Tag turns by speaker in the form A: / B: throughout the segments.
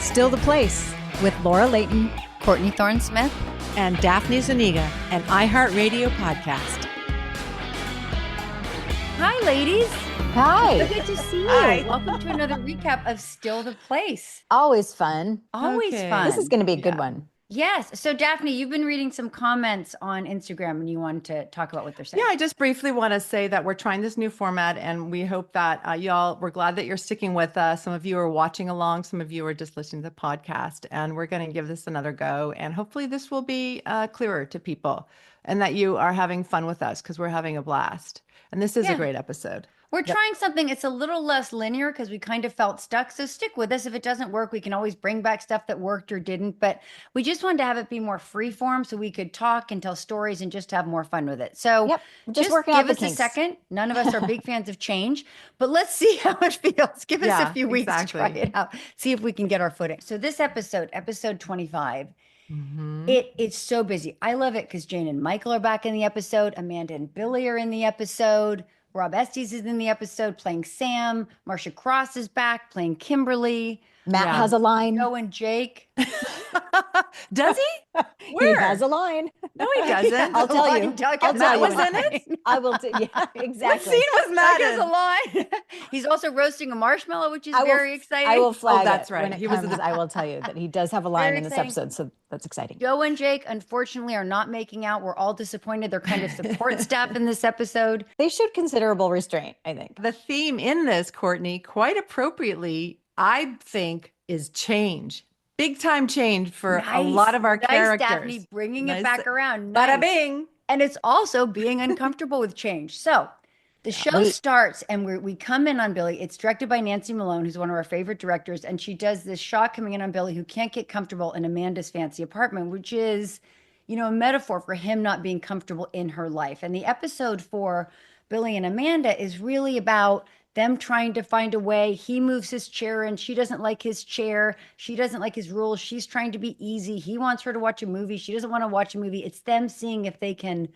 A: Still the Place with Laura Layton,
B: Courtney Thorne-Smith,
C: and Daphne Zuniga, an iHeartRadio podcast.
B: Hi, ladies.
A: Hi.
B: So good to see you.
C: Hi.
B: Welcome to another recap of Still the Place.
A: Always fun.
B: Always
C: Okay.
B: fun.
A: This is going to be a good one.
B: Yes. So, Daphne, you've been reading some comments on Instagram and you wanted to talk about what they're saying.
C: Yeah, I just briefly want to say that we're trying this new format and we hope that we're glad that you're sticking with us. Some of you are watching along, some of you are just listening to the podcast, and we're going to give this another go. And hopefully this will be clearer to people and that you are having fun with us because we're having a blast. And this is a great episode.
B: We're trying something. It's a little less linear because we kind of felt stuck. So stick with us. If it doesn't work, we can always bring back stuff that worked or didn't. But we just wanted to have it be more free form so we could talk and tell stories and just have more fun with it. So just give us a second. None of us are big fans of change, but let's see how it feels. Give us a few weeks to try it out. See if we can get our footing. So this episode 25, it's so busy. I love it because Jane and Michael are back in the episode. Amanda and Billy are in the episode. Rob Estes is in the episode playing Sam. Marcia Cross is back playing Kimberly.
A: Matt has a line.
B: Joe and Jake.
C: Does he? Where?
A: He has a line.
C: No, he doesn't.
A: I'll tell you.
C: Matt was in it?
A: I will. Yeah, exactly.
C: What scene was Matt
B: Has
C: in?
B: a line. He's also roasting a marshmallow, which is very exciting.
A: I will flag
C: that's
A: it
C: right.
A: when it comes. I will tell you that he does have a line in this episode, so that's exciting.
B: Joe and Jake, unfortunately, are not making out. We're all disappointed. They're kind of support staff in this episode.
A: They showed considerable restraint, I think.
C: The theme in this, Courtney, quite appropriately, I think, is change. Big time change for a lot of our characters.
B: Daphne, bringing it back around.
C: Bada bing.
B: And it's also being uncomfortable with change. So the show starts and we come in on Billy. It's directed by Nancy Malone, who's one of our favorite directors. And she does this shot coming in on Billy, who can't get comfortable in Amanda's fancy apartment, which is, a metaphor for him not being comfortable in her life. And the episode for Billy and Amanda is really about them trying to find a way. He moves his chair and she doesn't like his chair. She doesn't like his rules. She's trying to be easy. He wants her to watch a movie. She doesn't want to watch a movie. It's them seeing if they can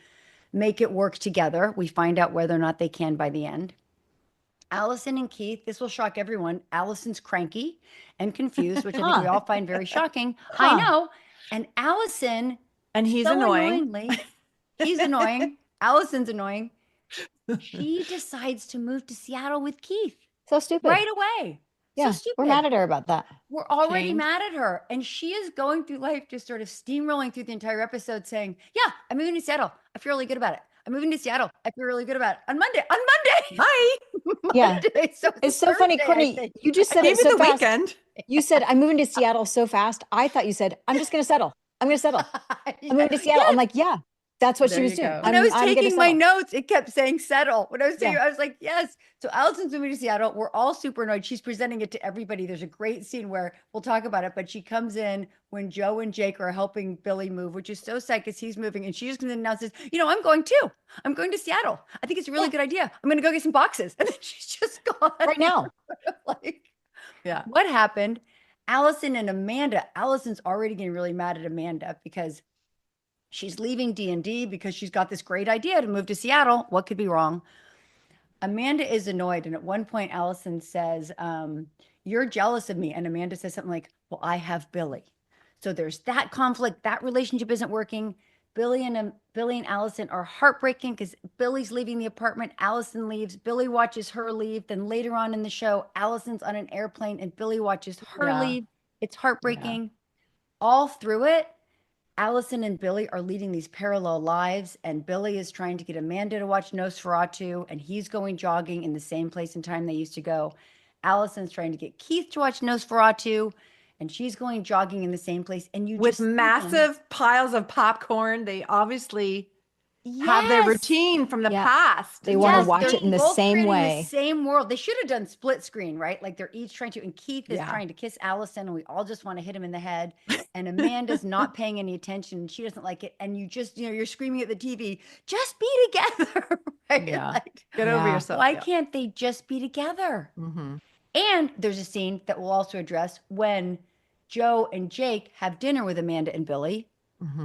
B: make it work together. We find out whether or not they can by the end. Allison and Keith, this will shock everyone. Allison's cranky and confused, which I think we all find very shocking. I know. And Allison,
C: and he's
B: so
C: annoying.
B: He's annoying. Allison's annoying. She decides to move to Seattle with Keith.
A: So stupid.
B: Right away.
A: Yeah,
B: so stupid.
A: We're mad at her about that.
B: We're already mad at her. And she is going through life just sort of steamrolling through the entire episode saying, yeah, I'm moving to Seattle. I feel really good about it. I'm moving to Seattle. I feel really good about it. On Monday.
C: Hi.
A: Yeah.
B: So
A: it's so funny, Courtney. You just said it so fast.
C: Weekend.
A: You said, I'm moving to Seattle so fast. I thought you said, I'm just going to settle. I'm going to settle. I'm moving to Seattle. I'm like, yeah. That's what she was doing.
B: When I was taking my notes, it kept saying settle. When I was taking, I was like, yes. So Allison's moving to Seattle. We're all super annoyed. She's presenting it to everybody. There's a great scene where we'll talk about it, but she comes in when Joe and Jake are helping Billy move, which is so sad because he's moving. And she just comes in and announces, I'm going too. I'm going to Seattle. I think it's a really good idea. I'm going to go get some boxes. And then she's just gone.
A: Right now.
B: What happened? Allison and Amanda, Allison's already getting really mad at Amanda because she's leaving D&D because she's got this great idea to move to Seattle. What could be wrong? Amanda is annoyed. And at one point, Allison says, you're jealous of me. And Amanda says something like, well, I have Billy. So there's that conflict. That relationship isn't working. Billy and Allison are heartbreaking because Billy's leaving the apartment. Allison leaves. Billy watches her leave. Then later on in the show, Allison's on an airplane and Billy watches her leave. It's heartbreaking. All through it, Allison and Billy are leading these parallel lives, and Billy is trying to get Amanda to watch Nosferatu, and he's going jogging in the same place and time they used to go. Allison's trying to get Keith to watch Nosferatu, and she's going jogging in the same place. And you
C: with
B: just
C: massive piles of popcorn. They obviously have their routine from the past.
A: They want to watch it in the same way.
B: The same world. They should have done split screen, right? Like they're each trying to, and Keith is trying to kiss Allison, and we all just want to hit him in the head. And Amanda's not paying any attention. She doesn't like it. And you just, you're screaming at the TV, just be together. Right?
C: Yeah. Get over yourself.
B: Why can't they just be together?
C: Mm-hmm.
B: And there's a scene that we'll also address when Joe and Jake have dinner with Amanda and Billy,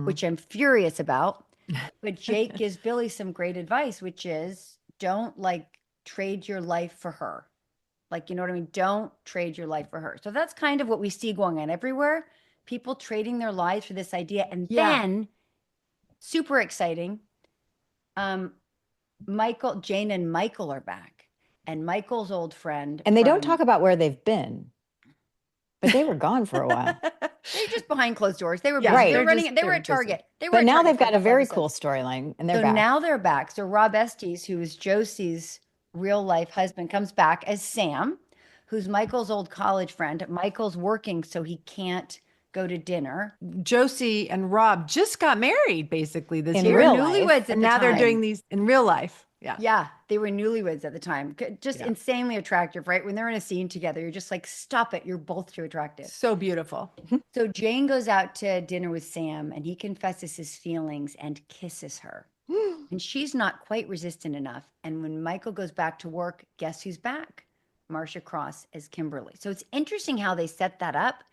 B: which I'm furious about. But Jake gives Billy some great advice, which is don't trade your life for her. Like, you know what I mean? Don't trade your life for her. So that's kind of what we see going on everywhere. People trading their lives for this idea. And then super exciting. Jane and Michael are back. And Michael's old friend.
A: And they don't talk about where they've been. But they were gone for a while.
B: They're just behind closed doors. They were busy.
A: Right.
B: They were running. They were at Target.
A: But now they've got a very cool storyline, and they're back.
B: So now they're back. So Rob Estes, who is Josie's real life husband, comes back as Sam, who's Michael's old college friend. Michael's working, so he can't go to dinner.
C: Josie and Rob just got married basically this
A: year.
B: Newlyweds,
C: and now they're doing these in real life.
B: Yeah, they were newlyweds at the time. Just insanely attractive, right? When they're in a scene together, you're just like, stop it. You're both too attractive.
C: So beautiful.
B: So Jane goes out to dinner with Sam and he confesses his feelings and kisses her. And she's not quite resistant enough. And when Michael goes back to work, guess who's back? Marcia Cross as Kimberly. So it's interesting how they set that up,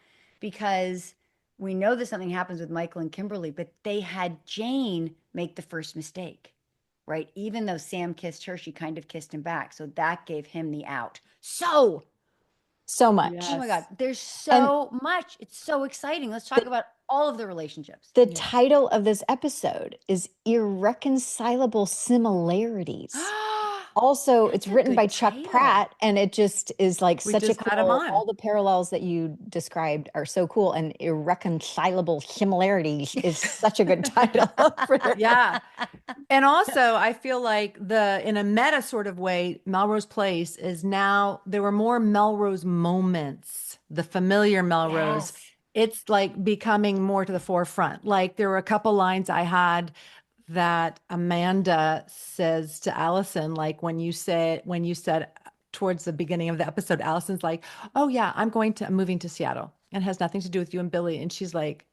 B: because we know that something happens with Michael and Kimberly, but they had Jane make the first mistake. Right? Even though Sam kissed her, she kind of kissed him back. So that gave him the out. So
A: much.
B: Yes. Oh my God. There's so much. It's so exciting. Let's talk about all of the relationships.
A: The title of this episode is Irreconcilable Similarities. Also, it's written by Chuck Pratt, and it just is like such a cool, all the parallels that you described are so cool, and Irreconcilable Similarities is such a good title for this.
C: Yeah. And also, I feel like in a meta sort of way, Melrose Place is now, there were more Melrose moments, the familiar Melrose.
B: Yes.
C: It's like becoming more to the forefront. Like there were a couple lines I had that Amanda says to Allison, like when you said towards the beginning of the episode, Allison's like, oh yeah, I'm moving to Seattle, and it has nothing to do with you and Billy. And she's like,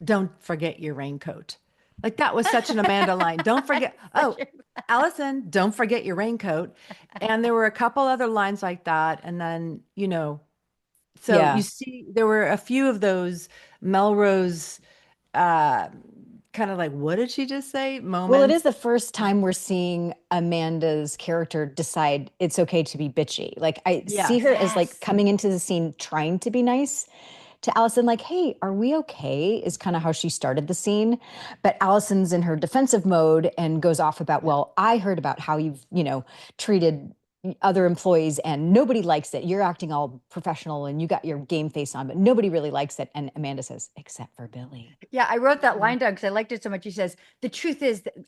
C: don't forget your raincoat. Like that was such an Amanda line. Don't forget. Oh, Allison, don't forget your raincoat. And there were a couple other lines like that. And then, so you see, there were a few of those Melrose, kind of like, what did she just say? Moments.
A: Well, it is the first time we're seeing Amanda's character decide it's okay to be bitchy. Like I see her as like coming into the scene, trying to be nice to Allison, like, hey, are we okay? Is kind of how she started the scene. But Allison's in her defensive mode and goes off about, well, I heard about how you've, treated other employees and nobody likes it. You're acting all professional and you got your game face on, but nobody really likes it. And Amanda says, except for Billy.
B: Yeah, I wrote that line down because I liked it so much. She says,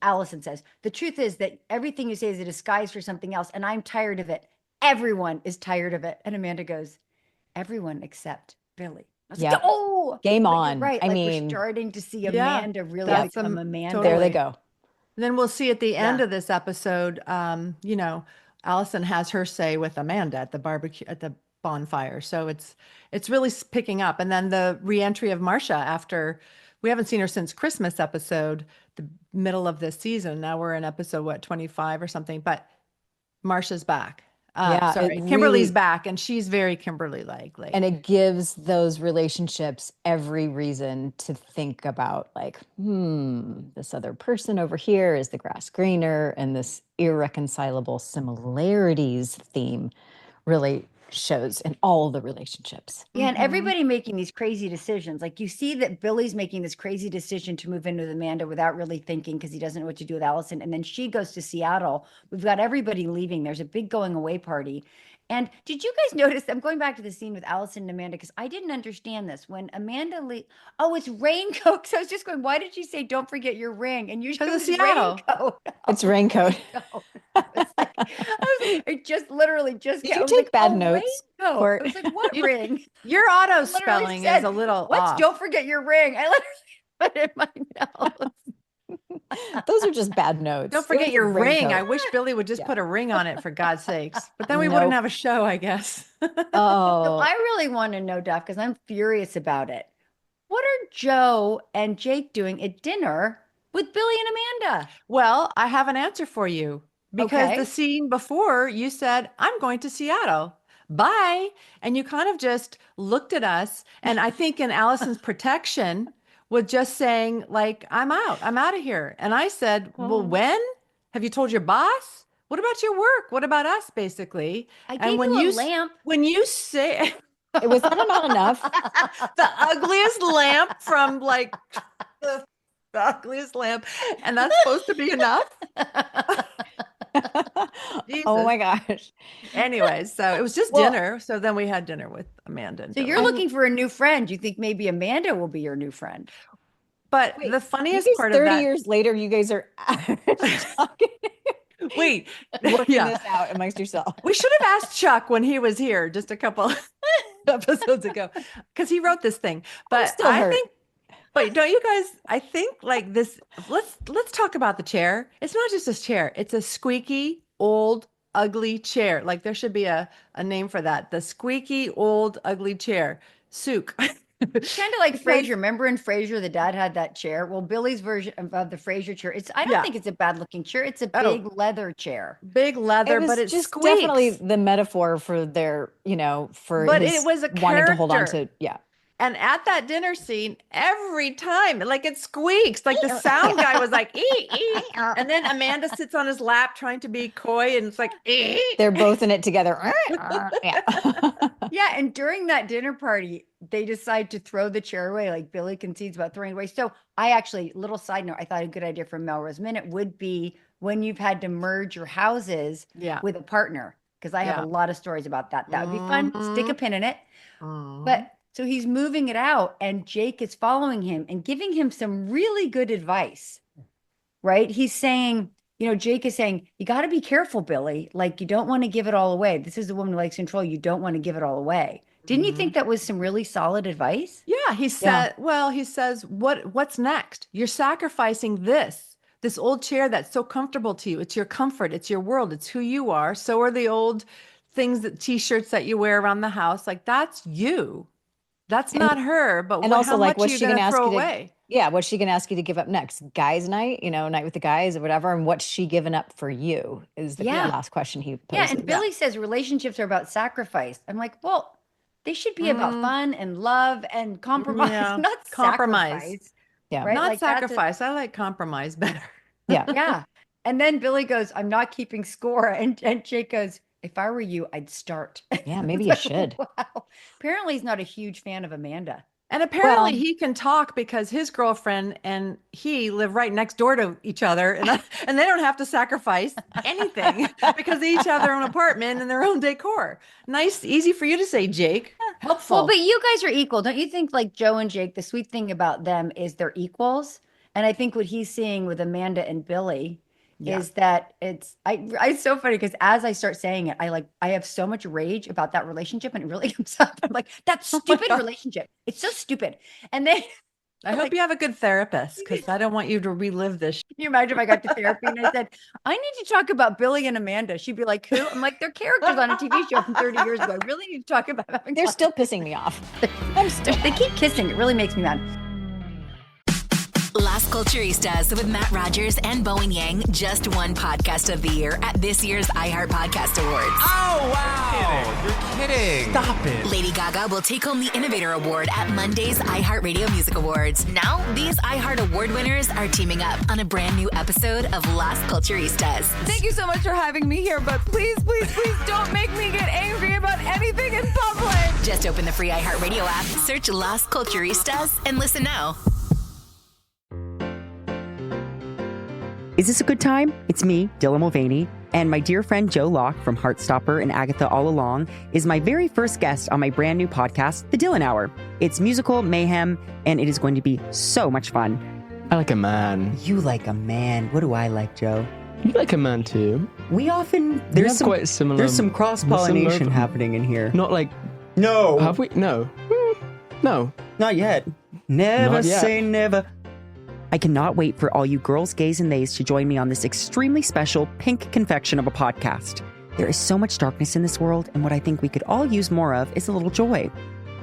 B: Allison says, the truth is that everything you say is a disguise for something else. And I'm tired of it. Everyone is tired of it. And Amanda goes, everyone except Billy.
A: Yeah.
B: Like, oh,
A: game on.
B: Right.
A: I
B: like
A: mean,
B: we're starting to see Amanda really become Amanda.
A: Totally. There they go.
C: And then we'll see at the end of this episode, Allison has her say with Amanda at the barbecue, at the bonfire. So it's really picking up. And then the reentry of Marcia after we haven't seen her since Christmas episode, the middle of this season. Now we're in episode, 25 or something, but Marcia's back. Kimberly's back, and she's very Kimberly-like.
A: And it gives those relationships every reason to think about, like, this other person over here, is the grass greener? And this irreconcilable similarities theme really shows in all the relationships.
B: Yeah, and everybody making these crazy decisions. Like you see that Billy's making this crazy decision to move in with Amanda without really thinking, because he doesn't know what to do with Allison. And then she goes to Seattle. We've got everybody leaving. There's a big going away party. And did you guys notice, I'm going back to the scene with Allison and Amanda, because I didn't understand this. When Amanda it's raincoat. So I was just going, why did she say, don't forget your ring? And usually it's
C: Seattle.
B: Raincoat.
A: It's raincoat.
B: I just literally
A: Did you take bad notes?
B: I was like, what ring?
C: Your auto spelling is a little off.
B: Don't forget your ring. I literally put it in my notes.
A: Those are just bad notes.
C: Don't forget your ring. I wish Billy would just put a ring on it, for God's sakes. But then we wouldn't have a show, I guess.
B: So I really want to know, Duff, because I'm furious about it. What are Joe and Jake doing at dinner with Billy and Amanda?
C: Well, I have an answer for you, because the scene before you said, I'm going to Seattle. Bye. And you kind of just looked at us. And I think in Allison's protection, with just saying, like, I'm out of here. And I said, well, when? Have you told your boss? What about your work? What about us, basically?
B: I gave you a lamp.
C: When you say
A: it was not enough.
C: The ugliest lamp from like the ugliest lamp, and that's supposed to be enough.
A: Oh my gosh.
C: Anyways, so it was just dinner. So then we had dinner with Amanda. And
B: so you're looking for a new friend. You think maybe Amanda will be your new friend?
C: But wait, the funniest part
A: 30
C: of that,
A: years later, you guys are talking.
C: Wait,
A: working this out amongst yourself.
C: We should have asked Chuck when he was here just a couple episodes ago, because he wrote this thing. But I think, wait, don't you guys? I think like this. Let's talk about the chair. It's not just this chair. It's a squeaky old ugly chair. Like there should be a name for that. The squeaky old ugly chair. Sook.
B: Kind of like Frasier. Remember in Frasier, the dad had that chair. Well, Billy's version of the Frasier chair. I don't think it's a bad looking chair. It's a big leather chair.
C: Big leather, but it's
A: just
C: squeaks.
A: Definitely the metaphor for their, but
C: it was a
A: wanting to hold on to,
C: And at that dinner scene, every time, like it squeaks, like the sound guy was like, ee, ee. And then Amanda sits on his lap trying to be coy, and it's like, ee.
A: They're both in it together.
B: Yeah. And during that dinner party, they decide to throw the chair away. Like Billy concedes about throwing it away. So little side note, I thought a good idea from Melrose Minute would be when you've had to merge your houses with a partner. Because I have a lot of stories about that. That would be fun. Stick a pin in it. But so he's moving it out, and Jake is following him and giving him some really good advice, right? He's saying, Jake is saying, you got to be careful, Billy. Like, you don't want to give it all away. This is a woman who likes control. You don't want to give it all away. Didn't you think that was some really solid advice?
C: Yeah, he said, he says, what's next? You're sacrificing this old chair that's so comfortable to you. It's your comfort. It's your world. It's who you are. So are the old things, t-shirts that you wear around the house. Like, that's you. That's not her, but
A: also,
C: how
A: like,
C: much
A: what's she going to ask you
C: away?
A: What's she going to ask you to give up next? Guys' night, night with the guys or whatever. And what's she giving up for you is the last question he poses.
B: Yeah, and Billy says relationships are about sacrifice. I'm like, well, they should be about fun and love and compromise, not compromise. Sacrifice.
A: Yeah,
B: right?
C: Not sacrifice. I like compromise better.
A: Yeah.
B: Yeah. And then Billy goes, I'm not keeping score. And Jake goes, if I were you, I'd start.
A: Yeah, maybe you should.
B: Wow. Apparently he's not a huge fan of Amanda.
C: And apparently he can talk because his girlfriend and he live right next door to each other. And they don't have to sacrifice anything because they each have their own apartment and their own decor. Nice, easy for you to say, Jake. Helpful.
B: Well, but you guys are equal. Don't you think, like Joe and Jake, the sweet thing about them is they're equals? And I think what he's seeing with Amanda and Billy is that it's so funny because as I start saying it, I have so much rage about that relationship, and it really comes up. I'm like, that stupid relationship. It's so stupid. And then
C: I hope you have a good therapist, because I don't want you to relive this.
B: Can you imagine if I got to therapy and I said, I need to talk about Billy and Amanda? She'd be like, who? I'm like, they're characters on a TV show from 30 years ago. I really need to talk about them.
A: They're still pissing me off.
B: They keep kissing. It really makes me mad.
D: Las Culturistas with Matt Rogers and Bowen Yang just won Podcast of the Year at this year's iHeart Podcast Awards.
E: Oh, wow. You're kidding. Stop it.
D: Lady Gaga will take home the Innovator Award at Monday's iHeartRadio Music Awards. Now, these iHeart Award winners are teaming up on a brand new episode of Las Culturistas.
F: Thank you so much for having me here, but please don't make me get angry about anything in public.
D: Just open the free iHeartRadio app, search Las Culturistas, and listen now.
G: Is this a good time? It's me, Dylan Mulvaney, and my dear friend Joe Locke from Heartstopper and Agatha All Along is my very first guest on my brand new podcast, The Dylan Hour. It's musical mayhem, and it is going to be so much fun.
E: I like a man.
G: You like a man. What do I like, Joe?
E: You like a man too.
G: We often...
E: There's some
G: cross-pollination happening in here.
E: Not like...
G: No.
E: Have we? No. No.
G: Not yet. Never
E: Not yet.
G: say never. I cannot wait for all you girls, gays, and theys to join me on this extremely special pink confection of a podcast. There is so much darkness in this world, and what I think we could all use more of is a little joy.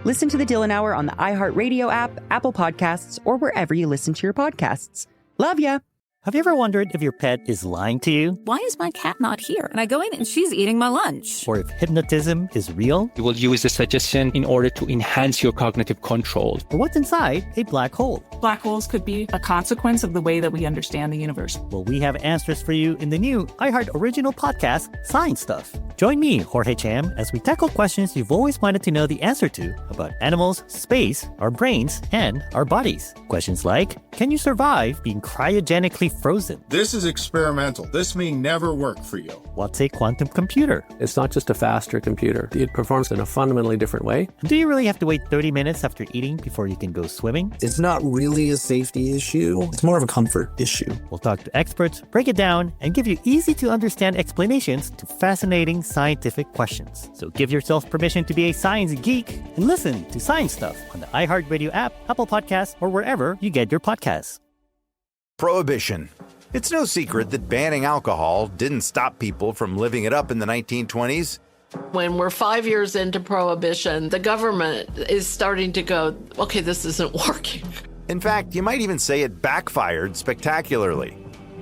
G: Listen to The Dylan Hour on the iHeartRadio app, Apple Podcasts, or wherever you listen to your podcasts. Love ya!
H: Have you ever wondered if your pet is lying to you?
I: Why is my cat not here? And I go in and she's eating my lunch.
H: Or if hypnotism is real?
J: You will use the suggestion in order to enhance your cognitive control.
H: Or what's inside a black hole?
I: Black holes could be a consequence of the way that we understand the universe.
H: Well, we have answers for you in the new iHeart original podcast, Science Stuff. Join me, Jorge Cham, as we tackle questions you've always wanted to know the answer to about animals, space, our brains, and our bodies. Questions like, can you survive being cryogenically frozen?
K: This is experimental. This may never work for you.
H: What's a quantum computer?
L: It's not just a faster computer. It performs in a fundamentally different way.
H: Do you really have to wait 30 minutes after eating before you can go swimming?
M: It's not really a safety issue. It's more of a comfort issue.
H: We'll talk to experts, break it down, and give you easy-to-understand explanations to fascinating scientific questions. So give yourself permission to be a science geek and listen to Science Stuff on the iHeartRadio app, Apple Podcasts, or wherever you get your podcasts.
N: Prohibition. It's no secret that banning alcohol didn't stop people from living it up in the 1920s.
O: When we're 5 years into Prohibition, the government is starting to go, okay, this isn't working.
N: In fact, you might even say it backfired spectacularly.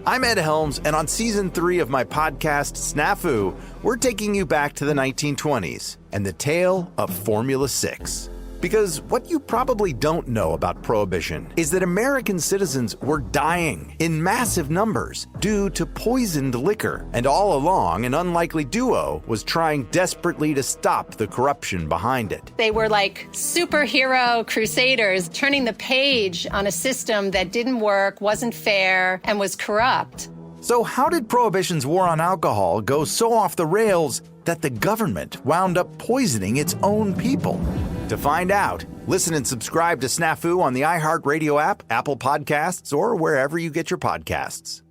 N: I'm Ed Helms, and on Season 3 of my podcast, Snafu, we're taking you back to the 1920s and the tale of Formula 6. Because what you probably don't know about Prohibition is that American citizens were dying in massive numbers due to poisoned liquor. And all along, an unlikely duo was trying desperately to stop the corruption behind it.
P: They were like superhero crusaders, turning the page on a system that didn't work, wasn't fair, and was corrupt.
N: So how did Prohibition's war on alcohol go so off the rails that the government wound up poisoning its own people? To find out, listen and subscribe to Snafu on the iHeartRadio app, Apple Podcasts, or wherever you get your podcasts.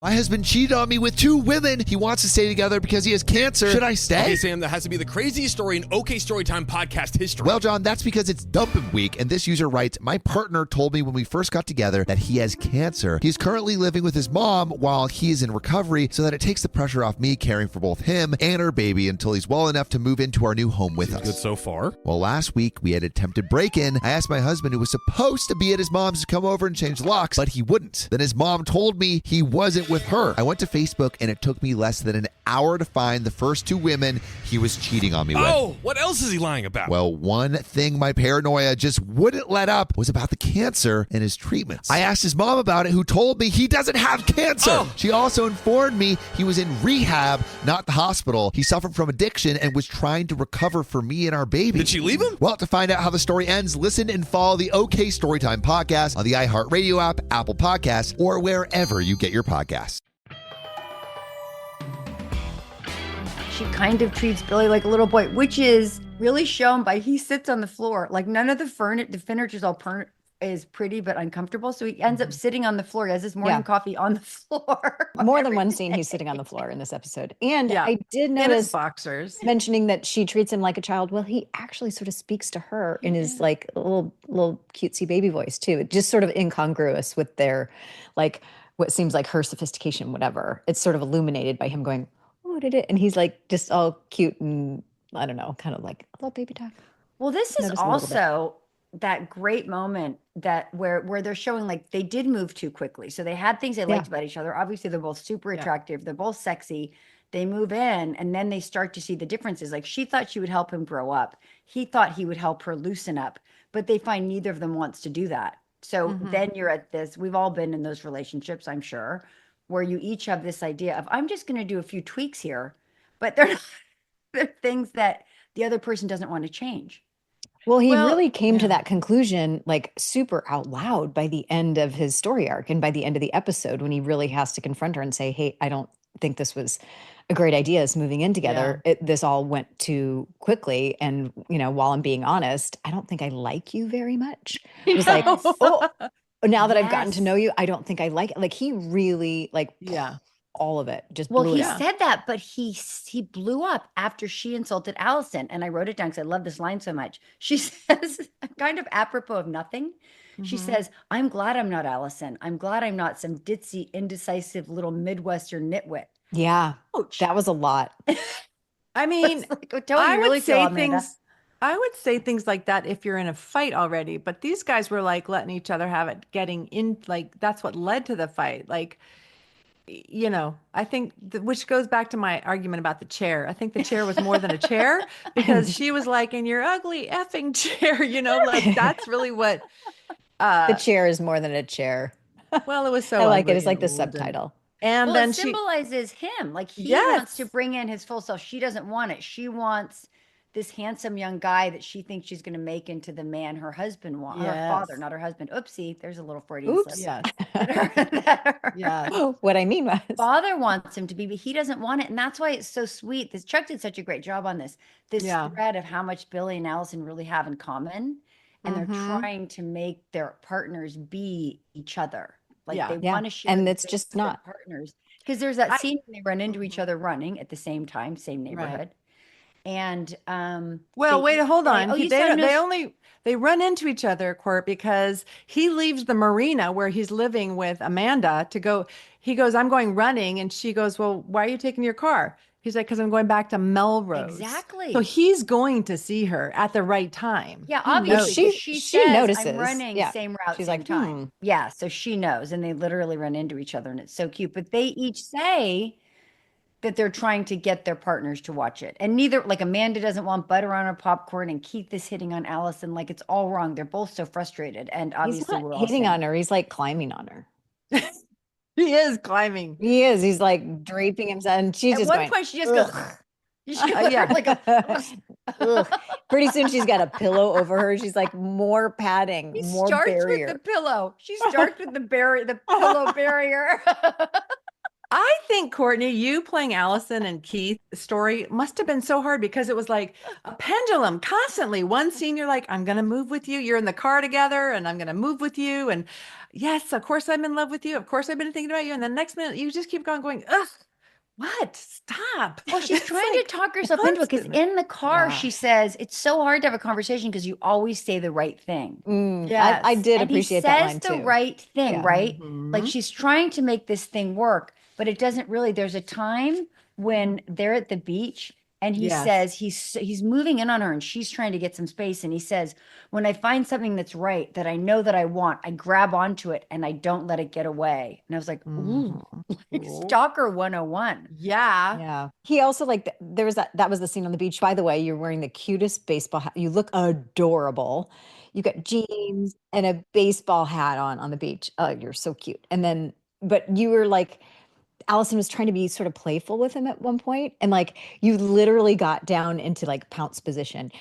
Q: My husband cheated on me with 2 women. He wants to stay together because he has cancer. Should I stay?
R: Okay, Sam, that has to be the craziest story in OK Storytime podcast history.
Q: Well, John, that's because it's dumping week, and this user writes, my partner told me when we first got together that he has cancer. He's currently living with his mom while he is in recovery, so that it takes the pressure off me caring for both him and our baby until he's well enough to move into our new home with us.
R: Good so far.
Q: Well, last week we had attempted break-in. I asked my husband, who was supposed to be at his mom's, to come over and change locks, but he wouldn't. Then his mom told me he wasn't with her. I went to Facebook, and it took me less than an hour to find the first 2 women he was cheating on me with.
R: Oh, what else is he lying about?
Q: Well, one thing my paranoia just wouldn't let up was about the cancer and his treatments. I asked his mom about it, who told me he doesn't have cancer.
R: Oh.
Q: She also informed me he was in rehab, not the hospital. He suffered from addiction and was trying to recover for me and our baby.
R: Did she leave him?
Q: Well, to find out how the story ends, listen and follow the OK Storytime podcast on the iHeartRadio app, Apple Podcasts, or wherever you get your podcasts.
B: She kind of treats Billy like a little boy, which is really shown by he sits on the floor. Like none of the furniture is pretty but uncomfortable. So he ends up sitting on the floor. He has his morning coffee on the floor.
A: More than one scene, he's sitting on the floor in this episode. And I did notice
C: boxers
A: mentioning that she treats him like a child. Well, he actually sort of speaks to her in his like little cutesy baby voice too. Just sort of incongruous with their like what seems like her sophistication, whatever. It's sort of illuminated by him going, what did it? And he's like just all cute and I don't know, kind of like a little baby talk.
B: Well, this is also that great moment that where they're showing like they did move too quickly. So they had things they liked about each other. Obviously, they're both super attractive. They're both sexy. They move in and then they start to see the differences. Like she thought she would help him grow up. He thought he would help her loosen up, but they find neither of them wants to do that. So then you're at this, we've all been in those relationships, I'm sure, where you each have this idea of, I'm just going to do a few tweaks here, but they're things that the other person doesn't want to change.
A: Well, he really came to that conclusion like super out loud by the end of his story arc and by the end of the episode when he really has to confront her and say, hey, I don't think this was a great idea, is moving in together. This all went too quickly. And, while I'm being honest, I don't think I like you very much. It was like, now that I've gotten to know you, I don't think I like it. Like he really all of it just blew
B: he
A: it up.
B: said that, but he blew up after she insulted Allison. And I wrote it down because I love this line so much. She says, kind of apropos of nothing. She says, I'm glad I'm not Allison. I'm glad I'm not some ditzy, indecisive little Midwestern nitwit.
A: Yeah. Ouch. That was a lot.
C: I mean,
B: like, I would say
C: I would say things like that if you're in a fight already, but these guys were like letting each other have it, getting in, like that's what led to the fight. Like, I think which goes back to my argument about the chair. I think the chair was more than a chair because she was like, in your ugly effing chair, like that's really what
A: the chair is more than a chair.
C: Well, it was so
A: I like it.
C: ugly
A: It's like
C: and
A: the
C: old
A: subtitle.
C: and
B: Well,
C: then
B: it symbolizes him. Like he wants to bring in his full self. She doesn't want it. She wants this handsome young guy that she thinks she's going to make into the man her husband wants. Her father, not her husband. Oopsie, there's a little Freudian slip.
C: Yes.
A: Yeah. What I mean was
B: father wants him to be, but he doesn't want it. And that's why it's so sweet. This Chuck did such a great job on this thread of how much Billy and Allison really have in common. And they're trying to make their partners be each other. Like they want to share.
A: And it's just not
B: partners. Because there's that scene when they run into each other running at the same time, same neighborhood. Right. And
C: wait, hold on. They run into each other, Court, because he leaves the marina where he's living with Amanda to go. He goes, I'm going running. And she goes, well, why are you taking your car? He's like, because I'm going back to Melrose.
B: Exactly.
C: So he's going to see her at the right time.
B: Yeah, obviously. She says,
A: notices.
B: I'm running same route, she's same time. Yeah, so she knows. And they literally run into each other. And it's so cute. But they each say that they're trying to get their partners to watch it. And neither, like Amanda doesn't want butter on her popcorn and Keith is hitting on Allison. Like it's all wrong. They're both so frustrated. And obviously
A: he's not hitting on her. He's like climbing on her.
C: He is climbing.
A: He is. He's like draping himself. And she's just
B: at one point she just goes,
A: Pretty soon she's got a pillow over her. She's like more padding, more barrier.
B: With the pillow. She starts with the pillow barrier.
C: I think, Courtney, you playing Allison and Keith's story must have been so hard because it was like a pendulum constantly. One scene, you're like, I'm going to move with you. You're in the car together and I'm going to move with you. And yes, of course, I'm in love with you. Of course, I've been thinking about you. And the next minute, you just keep going, ugh, what? Stop.
B: Well, she's trying to talk herself into it because in the car, she says, it's so hard to have a conversation because you always say the right thing.
A: Yeah, I did appreciate that line too.
B: He says the right thing, right? Like she's trying to make this thing work. But it doesn't really. There's a time when they're at the beach and he says he's moving in on her and she's trying to get some space. And he says, when I find something that's right, that I know that I want, I grab onto it and I don't let it get away. And I was like, ooh, like Stalker 101.
C: Yeah.
A: Yeah. He also there was that was the scene on the beach. By the way, you're wearing the cutest baseball hat. You look adorable. You got jeans and a baseball hat on the beach. Oh, you're so cute. And then, but you were like, Allison was trying to be sort of playful with him at one point, and like you literally got down into like pounce position,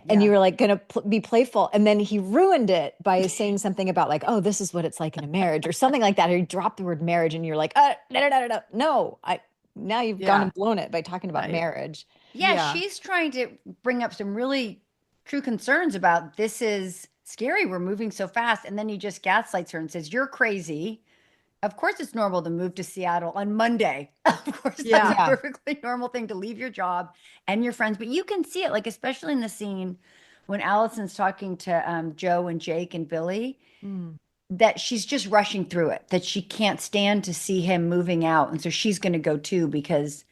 A: and you were like going to be playful, and then he ruined it by saying something about like, oh, this is what it's like in a marriage or something like that. Or he dropped the word marriage, and you're like, no, now you've gone and blown it by talking about marriage.
B: Yeah, she's trying to bring up some really true concerns about this is scary. We're moving so fast, and then he just gaslights her and says, "You're crazy." Of course, it's normal to move to Seattle on Monday. Of course, that's a perfectly normal thing to leave your job and your friends. But you can see it, like especially in the scene when Allison's talking to Joe and Jake and Billy, that she's just rushing through it, that she can't stand to see him moving out. And so she's going to go too because,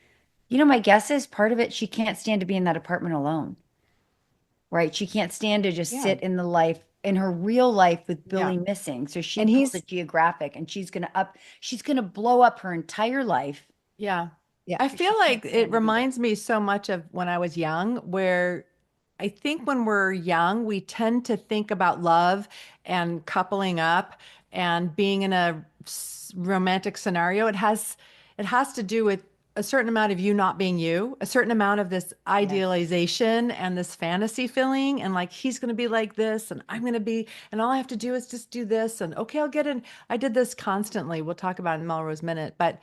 B: my guess is part of it, she can't stand to be in that apartment alone, right? She can't stand to just sit in in her real life with Billy missing. So he's it geographic and she's going to blow up her entire life.
C: Yeah. I feel like it reminds me so much of when I was young, where I think when we're young, we tend to think about love and coupling up and being in a romantic scenario. It has to do with a certain amount of you not being you, a certain amount of this idealization and this fantasy feeling. And like, he's going to be like this and I'm going to be, and all I have to do is just do this. And okay, I'll get in. I did this constantly. We'll talk about it in Melrose Minute, but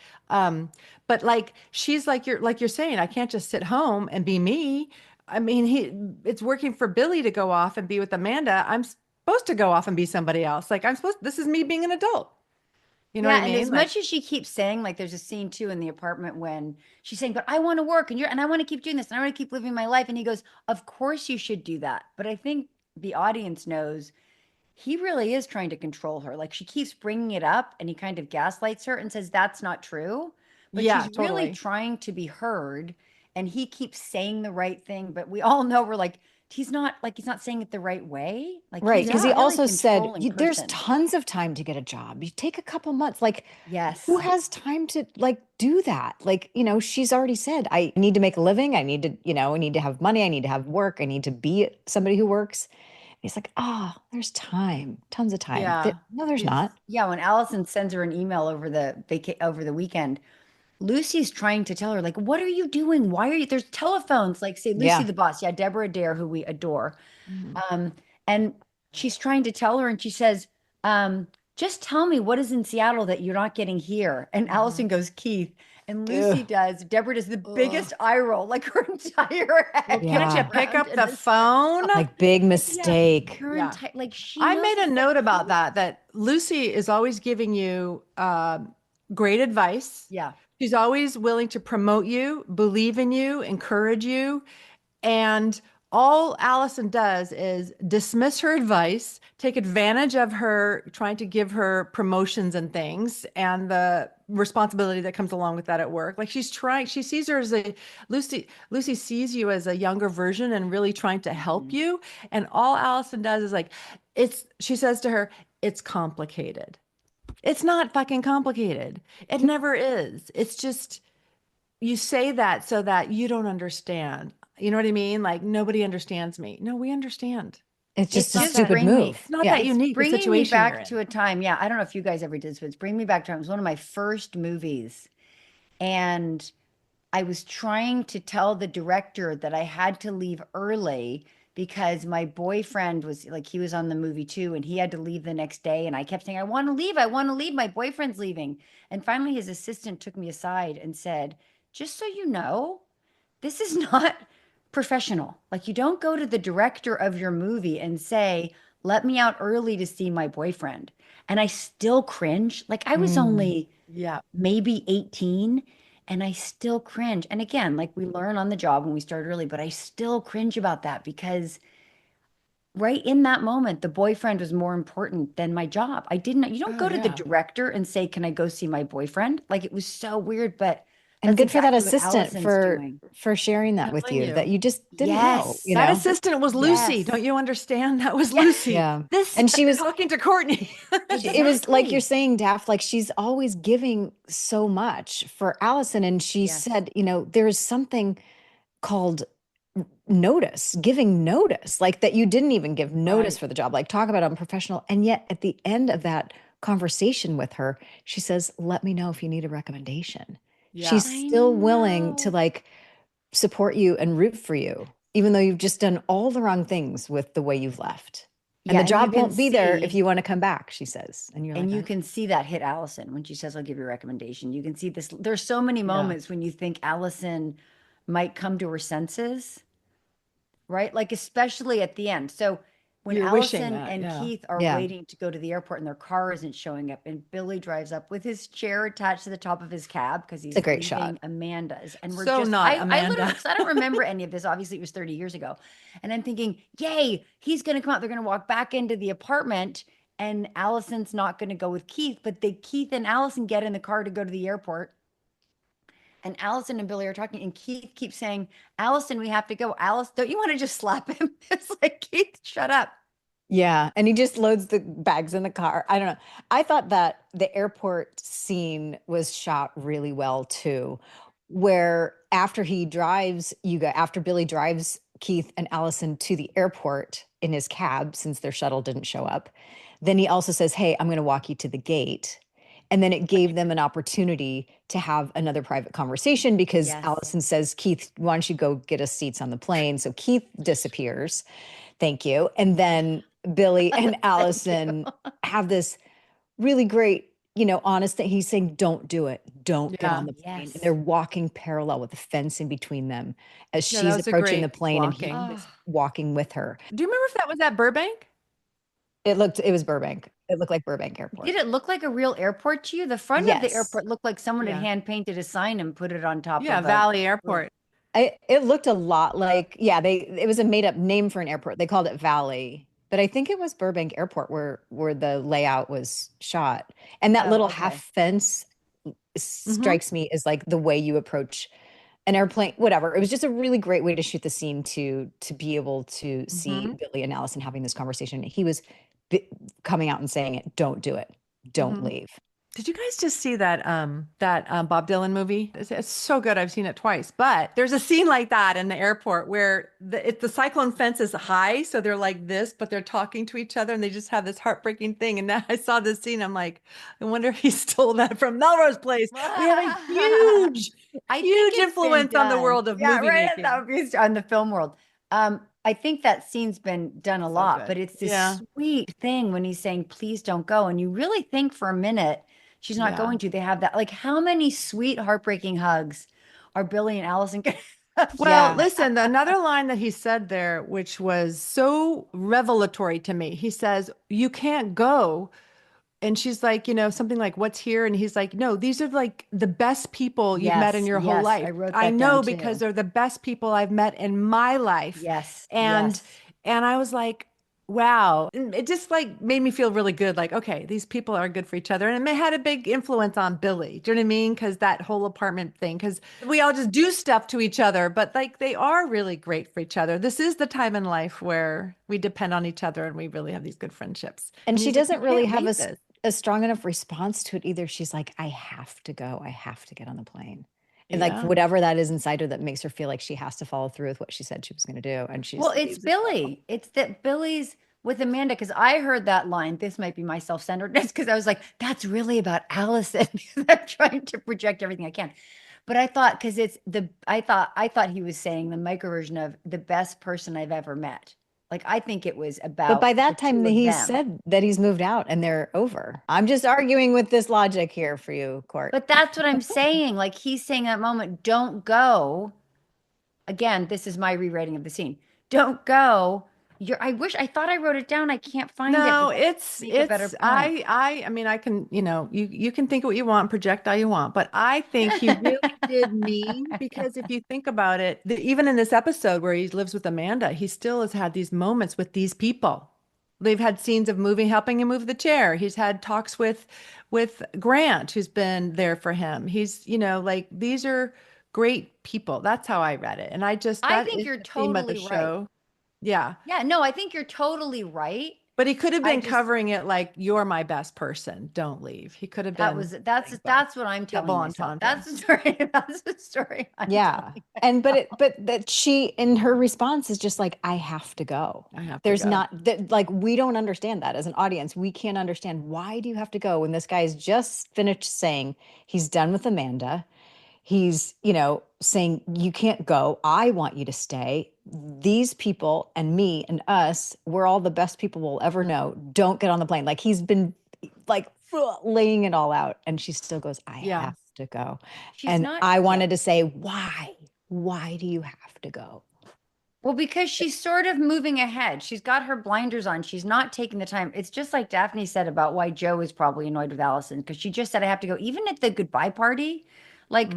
C: like, she's like, you're saying, I can't just sit home and be me. I mean, it's working for Billy to go off and be with Amanda. I'm supposed to go off and be somebody else. Like this is me being an adult. You know what I mean?
B: And as much as she keeps saying, like there's a scene too in the apartment when she's saying, but I want to work and I want to keep doing this and I want to keep living my life. And he goes, of course you should do that. But I think the audience knows he really is trying to control her. Like she keeps bringing it up and he kind of gaslights her and says, that's not true. But she's really trying to be heard and he keeps saying the right thing. But we all know we're like, he's not saying it the right way. Like,
A: Right.
B: he's
A: Because
B: not
A: he
B: really
A: also said,
B: controlling
A: there's
B: person.
A: tons of time to get a job. You take a couple months. Like,
B: Yes.
A: who has time to like do that? Like, she's already said, I need to make a living. I need to, I need to have money. I need to have work. I need to be somebody who works. He's like, there's time, tons of time.
C: Yeah.
A: No, there's not.
B: Yeah. When Allison sends her an email over the weekend, Lucy's trying to tell her, like, what are you doing? Why are you, there's telephones, like, say, Lucy,
A: Yeah.
B: the boss. Yeah. Deborah Adair, who we adore. And she's trying to tell her, and she says, just tell me what is in Seattle that you're not getting here. And Allison goes, Keith. And Lucy Deborah does the biggest eye roll, like her entire head.
C: Can't you pick up the phone?
A: Like, big mistake.
B: Like, she
C: I
B: knows
C: made a note about that Lucy is always giving you great advice.
B: Yeah.
C: She's always willing to promote you, believe in you, encourage you. And all Allison does is dismiss her advice, take advantage of her trying to give her promotions and things, and the responsibility that comes along with that at work. Like, she sees her as Lucy sees you as a younger version and really trying to help you. And all Allison does is she says to her, it's complicated. It's not fucking complicated. It never is. It's just, you say that so that you don't understand. You know what I mean? Like, nobody understands me. No, we understand.
A: It's just a stupid move.
C: It's not that unique.
B: Bringing me back to a time. Yeah. I don't know if you guys ever did this, but it's bringing me back to, it was one of my first movies. And I was trying to tell the director that I had to leave early because my boyfriend was like, he was on the movie too, and he had to leave the next day. And I kept saying, I want to leave. My boyfriend's leaving. And finally his assistant took me aside and said, just so you know, this is not professional. Like, you don't go to the director of your movie and say, let me out early to see my boyfriend. And I still cringe. Like, I was only maybe 18. And I still cringe. And again, like, we learn on the job when we start early, but I still cringe about that because right in that moment, the boyfriend was more important than my job. You don't go to the director and say, can I go see my boyfriend? Like, it was so weird, but
A: and good for that assistant for sharing that with you, that you just didn't know.
C: That assistant was Lucy. Don't you understand? That was Lucy.
A: Yeah.
C: And she was talking to Courtney.
A: It was like you're saying, Daff, like, she's always giving so much for Allison. And she said, there's something called giving notice, like, that you didn't even give notice for the job. Like, talk about unprofessional. And yet at the end of that conversation with her, she says, let me know if you need a recommendation. Yeah. She's still willing to, like, support you and root for you, even though you've just done all the wrong things with the way you've left. And the job won't be there if you want to come back, she says. And you're like,
B: you can see that hit Allison when she says, I'll give you a recommendation. You can see this. There's so many moments when you think Allison might come to her senses, right? Like, especially at the end. So when Allison and Keith are waiting to go to the airport and their car isn't showing up, and Billy drives up with his chair attached to the top of his cab because he's leaving Amanda's. And we're Amanda. I don't remember any of this. Obviously, it was 30 years ago. And I'm thinking, yay, he's going to come out. They're going to walk back into the apartment, and Allison's not going to go with Keith. But Keith and Allison get in the car to go to the airport. And Allison and Billy are talking, and Keith keeps saying, Allison, we have to go. Alice, don't you want to just slap him? It's like, Keith, shut up.
A: Yeah. And he just loads the bags in the car. I don't know. I thought that the airport scene was shot really well too, where after Billy drives Keith and Allison to the airport in his cab, since their shuttle didn't show up, then he also says, hey, I'm going to walk you to the gate. And then it gave them an opportunity to have another private conversation because Allison says, Keith, why don't you go get us seats on the plane? So Keith disappears. Thank you. And then Billy and Allison have this really great, honest thing. He's saying, don't do it. Don't get on the plane. And they're walking parallel with the fence in between them as she's approaching the plane and he's walking with her.
C: Do you remember if that was at Burbank?
A: It was Burbank. It looked like Burbank Airport.
B: Did it look like a real airport to you? The front of the airport looked like someone had hand painted a sign and put it on top of
C: Valley Airport.
A: It looked a lot like, it was a made up name for an airport. They called it Valley, but I think it was Burbank Airport where the layout was shot. And that little half fence strikes me as like the way you approach an airplane, whatever. It was just a really great way to shoot the scene to be able to see Billy and Allison having this conversation. He was coming out and saying it, don't do it. Don't leave.
C: Did you guys just see that Bob Dylan movie? It's so good. I've seen it twice. But there's a scene like that in the airport where the cyclone fence is high, so they're like this, but they're talking to each other, and they just have this heartbreaking thing. And now I saw this scene, I'm like, I wonder if he stole that from Melrose Place. We have a huge influence on the world of movie making.
B: On the film world. I think that scene's been done a lot, but it's this sweet thing when he's saying, please don't go. And you really think for a minute, she's not going to. They have that. Like, how many sweet, heartbreaking hugs are Billy and Allison going to have?
C: Well, listen, another line that he said there, which was so revelatory to me, he says, you can't go. And she's like, something like, what's here? And he's like, no, these are like the best people you've met in your whole life. I know because they're the best people I've met in my life.
B: Yes.
C: And I was like, wow. And it just like made me feel really good. Like, okay, these people are good for each other. And it had a big influence on Billy. Do you know what I mean? Because that whole apartment thing, because we all just do stuff to each other, but like they are really great for each other. This is the time in life where we depend on each other and we really have these good friendships.
A: And she doesn't really have a strong enough response to it either. She's like, I have to go. I have to get on the plane. And like whatever that is inside her that makes her feel like she has to follow through with what she said she was going to do. And
B: it's Billy. It's that Billy's with Amanda, because I heard that line. This might be my self-centeredness, because I was like, that's really about Allison. I'm trying to project everything I can. But I thought, because I thought he was saying the micro version of the best person I've ever met. Like, I think it was about.
A: But by that time, he said that he's moved out and they're over. I'm just arguing with this logic here for you, Court.
B: But that's what I'm saying. Like, he's saying that moment, don't go. Again, this is my rewriting of the scene. Don't go. I thought I wrote it down. I can't find it.
C: No, it's a better point. I mean, I can, you can think what you want, project all you want, but I think he really did mean, because if you think about it, even in this episode where he lives with Amanda, he still has had these moments with these people. They've had scenes of helping him move the chair. He's had talks with Grant, who's been there for him. He's, like, these are great people. That's how I read it. And I
B: think you're totally right.
C: Yeah.
B: Yeah. No, I think you're totally right.
C: But he could have been covering it like, you're my best person. Don't leave. He could have been.
B: That's what I'm telling myself. That's the story. That's the story.
A: But that she, in her response, is just like, I have to go. There's not that, like, we don't understand that as an audience. We can't understand, why do you have to go when this guy's just finished saying he's done with Amanda. He's, saying, you can't go. I want you to stay. These people and me and us, we're all the best people we'll ever know. Don't get on the plane. Like, he's been like laying it all out. And she still goes, I have to go. I wanted to say, why? Why do you have to go?
B: Well, because she's sort of moving ahead. She's got her blinders on. She's not taking the time. It's just like Daphne said about why Joe is probably annoyed with Allison, because she just said, I have to go. Even at the goodbye party, like,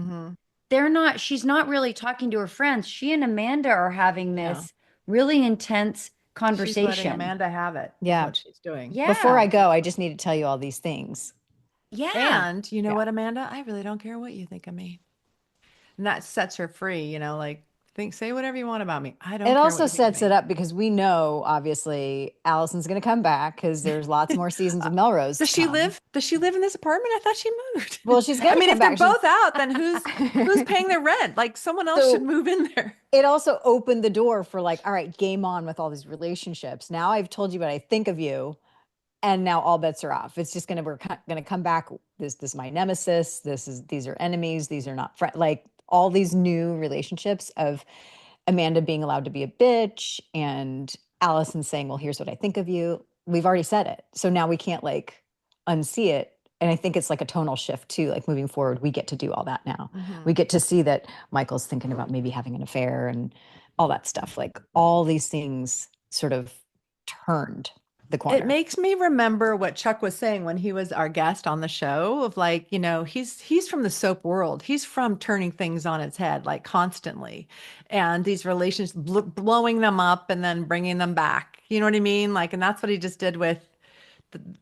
B: she's not really talking to her friends. She and Amanda are having this really intense conversation.
C: She's letting Amanda have it.
A: Yeah.
C: What she's doing.
B: Yeah.
A: Before I go, I just need to tell you all these things.
B: Yeah.
C: And you know what, Amanda? I really don't care what you think of me. And that sets her free, like, say whatever you want about me. I don't care.
A: It also sets it up because we know, obviously, Allison's going to come back because there's lots more seasons of Melrose.
C: Does she live in this apartment? I thought she moved.
A: Well, she's going to come back.
C: If they're both out, then who's paying their rent? Like, someone else should move in there.
A: It also opened the door for, like, all right, game on with all these relationships. Now I've told you what I think of you, and now all bets are off. It's just we're going to come back. This is my nemesis. These are enemies. These are not friends. Like, all these new relationships of Amanda being allowed to be a bitch and Allison saying, well, here's what I think of you. We've already said it. So now we can't, like, unsee it. And I think it's like a tonal shift too. Like, moving forward, we get to do all that now. We get to see that Michael's thinking about maybe having an affair and all that stuff. Like, all these things sort of turned the corner.
C: It makes me remember what Chuck was saying when he was our guest on the show of, like, he's from the soap world. He's from turning things on its head, like, constantly. And these relations, blowing them up and then bringing them back. You know what I mean? Like, and that's what he just did with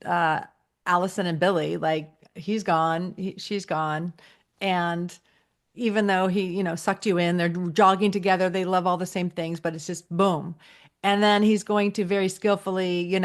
C: Allison and Billy. Like, he's gone, she's gone. And even though he, sucked you in, they're jogging together, they love all the same things, but it's just boom. And then he's going to very skillfully,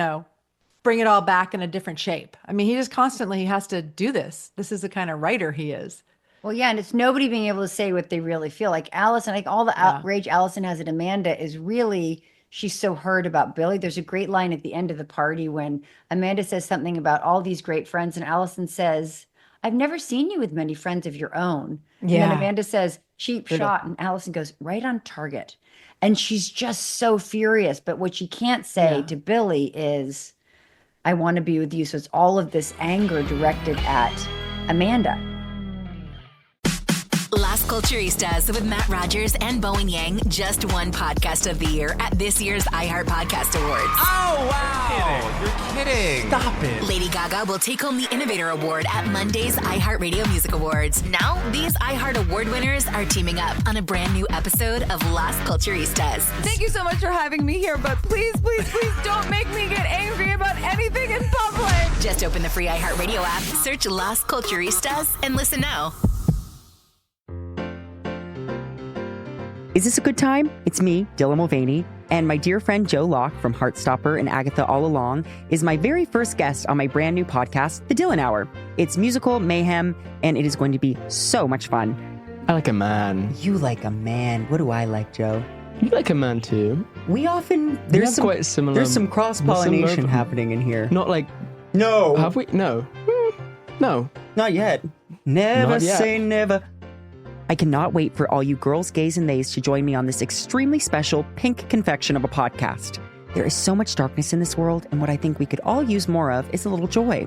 C: bring it all back in a different shape. I mean, he just constantly has to do this. This is the kind of writer he is.
B: Well, yeah, and it's nobody being able to say what they really feel. Like Allison, like all the outrage Allison has at Amanda is really, she's so hurt about Billy. There's a great line at the end of the party when Amanda says something about all these great friends, and Allison says, I've never seen you with many friends of your own. Yeah. And then Amanda says, cheap shot, and Allison goes, right on target. And she's just so furious. But what she can't say to Billy is, I want to be with you. So it's all of this anger directed at Amanda.
D: Las Culturistas with Matt Rogers and Bowen Yang just won Podcast of the Year at this year's iHeart Podcast Awards.
E: Oh, wow. You're kidding. Stop it.
D: Lady Gaga will take home the Innovator Award at Monday's iHeart Radio Music Awards. Now, these iHeart Award winners are teaming up on a brand new episode of Las Culturistas.
F: Thank you so much for having me here, but please don't make me get angry about anything in public.
D: Just open the free iHeart Radio app, search Las Culturistas, and listen now.
G: Is this a good time? It's me, Dylan Mulvaney, and my dear friend Joe Locke from Heartstopper and Agatha All Along is my very first guest on my brand new podcast, The Dylan Hour. It's musical mayhem, and it is going to be so much fun.
J: I like a man.
G: You like a man. What do I like, Joe?
J: You like a man too.
G: We often...
J: There's some quite similar...
G: There's some cross-pollination happening in here.
J: Not like...
G: No.
J: Have we? No. No.
G: Not yet. Never
J: Not yet.
G: say never. I cannot wait for all you girls, gays, and theys to join me on this extremely special pink confection of a podcast. There is so much darkness in this world, and what I think we could all use more of is a little joy.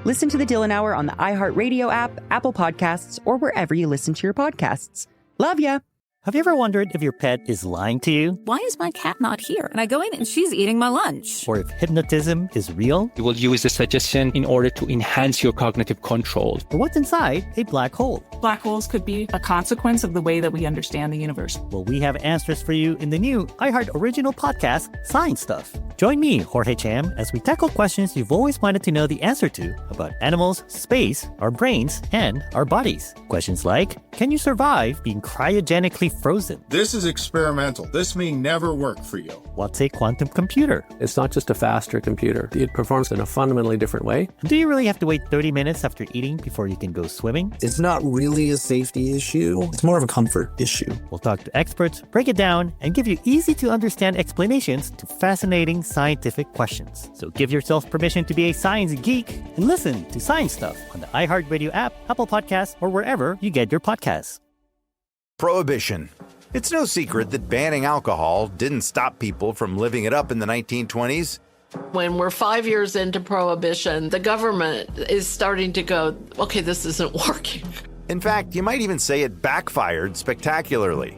G: Listen to The Dylan Hour on the iHeartRadio app, Apple Podcasts, or wherever you listen to your podcasts. Love ya!
H: Have you ever wondered if your pet is lying to you?
S: Why is my cat not here? And I go in and she's eating my lunch.
H: Or if hypnotism is real?
J: You will use the suggestion in order to enhance your cognitive control.
H: Or what's inside a black hole?
I: Black holes could be a consequence of the way that we understand the universe.
H: Well, we have answers for you in the new iHeart original podcast, Science Stuff. Join me, Jorge Cham, as we tackle questions you've always wanted to know the answer to about animals, space, our brains, and our bodies. Questions like, can you survive being cryogenically frozen?
K: This is experimental. This may never work for you.
H: What's a quantum computer?
L: It's not just a faster computer. It performs in a fundamentally different way.
H: Do you really have to wait 30 minutes after eating before you can go swimming?
M: It's not really a safety issue. It's more of a comfort issue.
H: We'll talk to experts, break it down, and give you easy-to-understand explanations to fascinating scientific questions. So give yourself permission to be a science geek and listen to Science Stuff on the iHeartRadio app, Apple Podcasts, or wherever you get your podcasts.
N: Prohibition. It's no secret that banning alcohol didn't stop people from living it up in the 1920s.
O: When we're 5 years into Prohibition, the government is starting to go, okay, this isn't working.
N: In fact, you might even say it backfired spectacularly.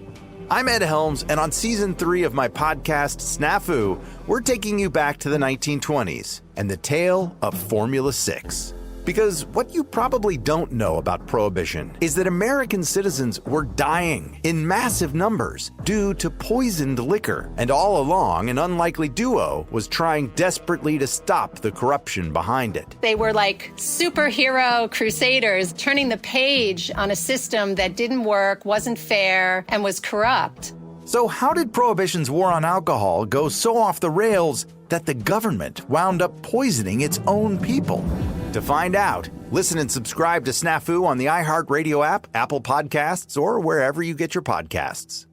N: I'm Ed Helms, and on Season 3 of my podcast, Snafu, we're taking you back to the 1920s and the tale of Formula 6. Because what you probably don't know about Prohibition is that American citizens were dying in massive numbers due to poisoned liquor, and all along an unlikely duo was trying desperately to stop the corruption behind it.
P: They were like superhero crusaders turning the page on a system that didn't work, wasn't fair, and was corrupt.
N: So how did Prohibition's war on alcohol go so off the rails that the government wound up poisoning its own people? To find out, listen and subscribe to Snafu on the iHeartRadio app, Apple Podcasts, or wherever you get your podcasts.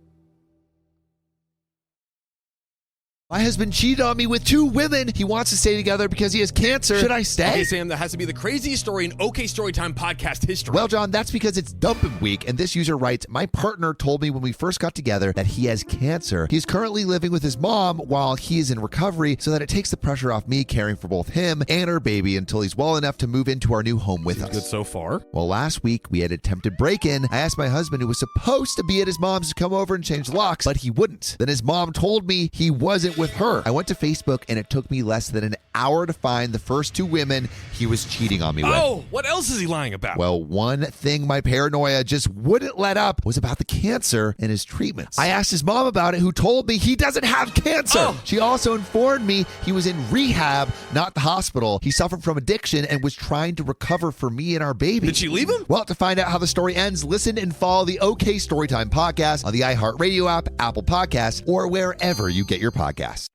Q: My husband cheated on me with 2 women. He wants to stay together because he has cancer. Should I stay?
R: Okay, Sam, that has to be the craziest story in OK Storytime podcast history.
Q: Well, John, that's because it's dumping week, and this user writes, my partner told me when we first got together that he has cancer. He's currently living with his mom while he is in recovery, so that it takes the pressure off me caring for both him and our baby until he's well enough to move into our new home with us.
R: Good so far.
Q: Well, last week we had attempted break-in. I asked my husband, who was supposed to be at his mom's, to come over and change locks, but he wouldn't. Then his mom told me he wasn't with her. I went to Facebook and it took me less than an hour to find the first 2 women he was cheating on me with.
R: Oh, what else is he lying about?
Q: Well, one thing my paranoia just wouldn't let up was about the cancer and his treatments. I asked his mom about it, who told me he doesn't have cancer.
R: Oh.
Q: She also informed me he was in rehab, not the hospital. He suffered from addiction and was trying to recover for me and our baby.
R: Did she leave him?
Q: Well, to find out how the story ends, listen and follow the OK Storytime podcast on the iHeartRadio app, Apple Podcasts, or wherever you get your podcasts.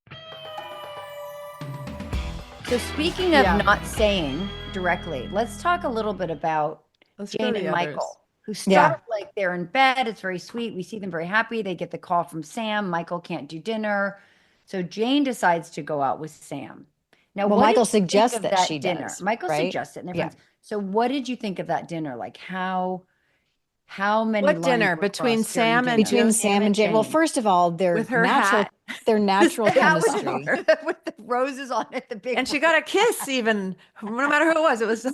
B: So speaking of not saying directly, let's talk a little bit about Jane and Michael, who start like they're in bed. It's very sweet. We see them very happy. They get the call from Sam. Michael can't do dinner. So Jane decides to go out with Sam. Now,
A: well,
B: what
A: Michael
B: did you think
A: suggests
B: of
A: that she
B: dinner?
A: does.
B: Michael suggests it, and they're friends. So what did you think of that dinner? Like how many
C: what
B: lines
C: dinner
B: were
C: between
B: crossed
C: Sam
B: during
C: and
B: dinner?
A: Between Sam and Jane. Well, first of all, their
C: with her
A: natural,
C: hat.
A: their natural chemistry.
B: with the roses on it, the big
C: and she got a kiss even, no matter who it was. It was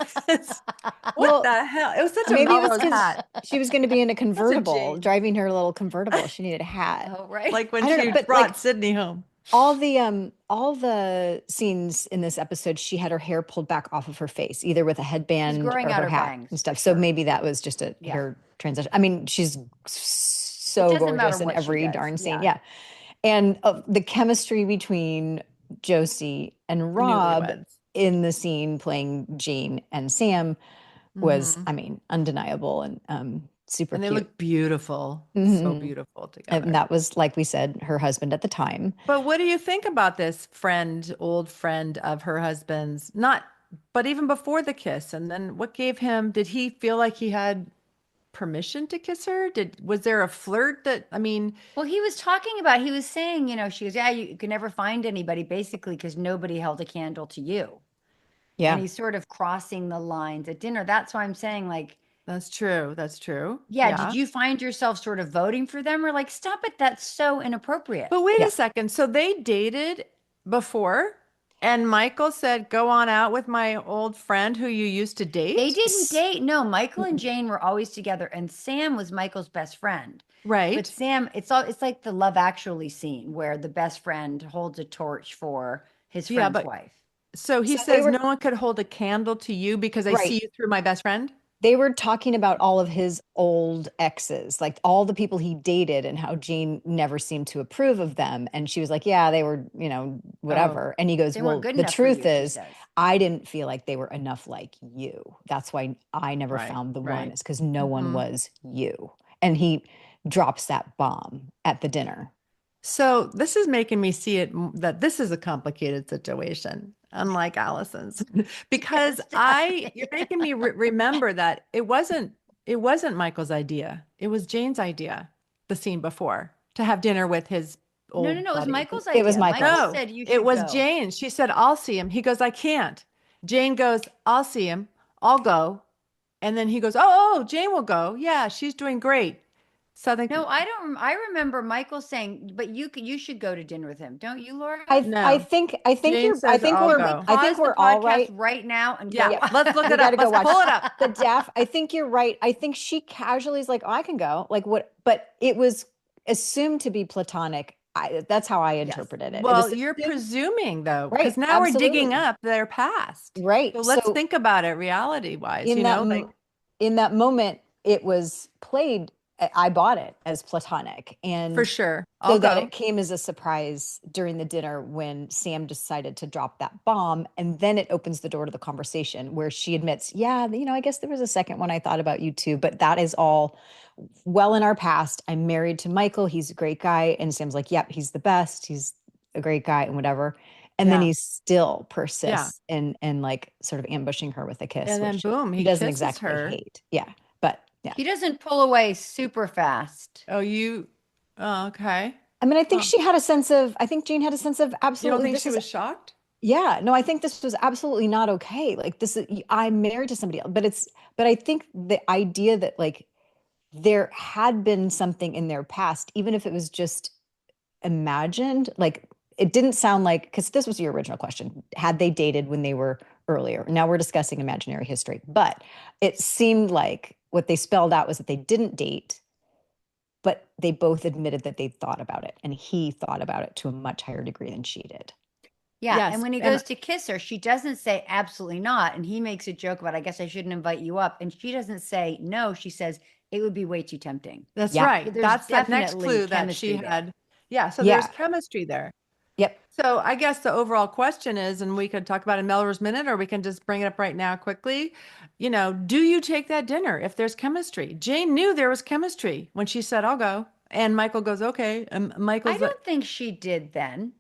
C: what the hell? It was such a
A: maybe it was
C: Melrose hat.
A: She was going to be in a convertible, driving her little convertible. She needed a hat.
B: Oh, right.
C: Like when she brought Sydney home.
A: All the scenes in this episode, she had her hair pulled back off of her face, either with a headband or her hat and stuff. So maybe that was just a hair transition. I mean, she's so gorgeous in every darn scene. Yeah. And the chemistry between Josie and Rob in the scene playing Jane and Sam was, I mean, undeniable and super
C: and they
A: cute.
C: look beautiful. So beautiful together.
A: And that was, like we said, her husband at the time.
C: But what do you think about this old friend of her husband's? But even before the kiss, and then what gave him, did he feel like he had permission to kiss her? Was there a flirt
B: well, he was saying, she goes, yeah, you can never find anybody, basically, because nobody held a candle to you.
A: Yeah.
B: And he's sort of crossing the lines at dinner. That's why I'm saying, like,
C: that's true.
B: Yeah. Did you find yourself sort of voting for them, or like, stop it? That's so inappropriate.
C: But wait a second. So they dated before, and Michael said, go on out with my old friend who you used to date?
B: They didn't date. No, Michael and Jane were always together, and Sam was Michael's best friend.
C: Right.
B: But Sam, it's like the Love Actually scene where the best friend holds a torch for his friend's wife.
C: So he says, no one could hold a candle to you because I see you through my best friend?
A: They were talking about all of his old exes, like all the people he dated, and how Jane never seemed to approve of them. And she was like, yeah, they were, whatever. And he goes, well, the truth is, I didn't feel like they were enough like you. That's why I never found the one, is because no one was you. And he drops that bomb at the dinner.
C: So this is making me see that this is a complicated situation, unlike Allison's, because you're making me remember that it wasn't Michael's idea. It was Jane's idea, the scene before, to have dinner with his old
B: No, it was
C: buddy.
B: Michael's idea.
A: It was Michael.
B: Michael said you should
C: it was
B: go.
C: Jane. She said, I'll see him. He goes, I can't. Jane goes, I'll see him. I'll go. And then he goes, oh, Jane will go. Yeah, she's doing great. So
B: No, I don't. I remember Michael saying, "But you should go to dinner with him, don't you, Laura?"
A: I think we're all
B: right now. And
C: let's look it up. Let's pull it up.
A: But Daff, I think you're right. I think she casually is like, "Oh, I can go." Like what? But it was assumed to be platonic. That's how I interpreted it.
C: Well, you're presuming though, because now we're digging up their past,
A: right?
C: So let's think about it reality-wise.
A: In that moment, it was played. I bought it as platonic, and
C: for sure,
A: that it came as a surprise during the dinner when Sam decided to drop that bomb, and then it opens the door to the conversation where she admits, "Yeah, I guess there was a second one I thought about you too, but that is all well in our past. I'm married to Michael; he's a great guy." And Sam's like, "Yep, he's the best. He's a great guy, and whatever." And then he still persists in like sort of ambushing her with a kiss,
C: and then boom, he
A: doesn't
C: kisses
A: exactly
C: her.
A: hate. Yeah, but. Yeah.
B: He doesn't pull away super fast.
C: Oh, okay.
A: I mean, I think she had a sense of, I think Jane had a sense of absolutely.
C: You don't think she was shocked?
A: Yeah, no, I think this was absolutely not okay. Like I'm married to somebody else, but I think the idea that like there had been something in their past, even if it was just imagined, like it didn't sound like, because this was your original question, had they dated when they were earlier? Now we're discussing imaginary history, but it seemed like what they spelled out was that they didn't date, but they both admitted that they thought about it, and he thought about it to a much higher degree than she did.
B: Yeah.
C: Yes,
B: And when he goes to kiss her, she doesn't say absolutely not. And he makes a joke about, I guess I shouldn't invite you up. And she doesn't say no. She says it would be way too tempting.
C: That's
A: Yeah.
C: right.
B: There's
C: That's the next
B: definitely
C: clue that
B: chemistry
C: she
B: there.
C: had. Yeah. So
A: Yeah.
C: there's chemistry there.
A: Yep.
C: So I guess the overall question is, and we could talk about it in Melrose Minute, or we can just bring it up right now quickly. You know, do you take that dinner if there's chemistry? Jane knew there was chemistry when she said, I'll go. And Michael goes, okay. And Michael's
B: I don't think she did then.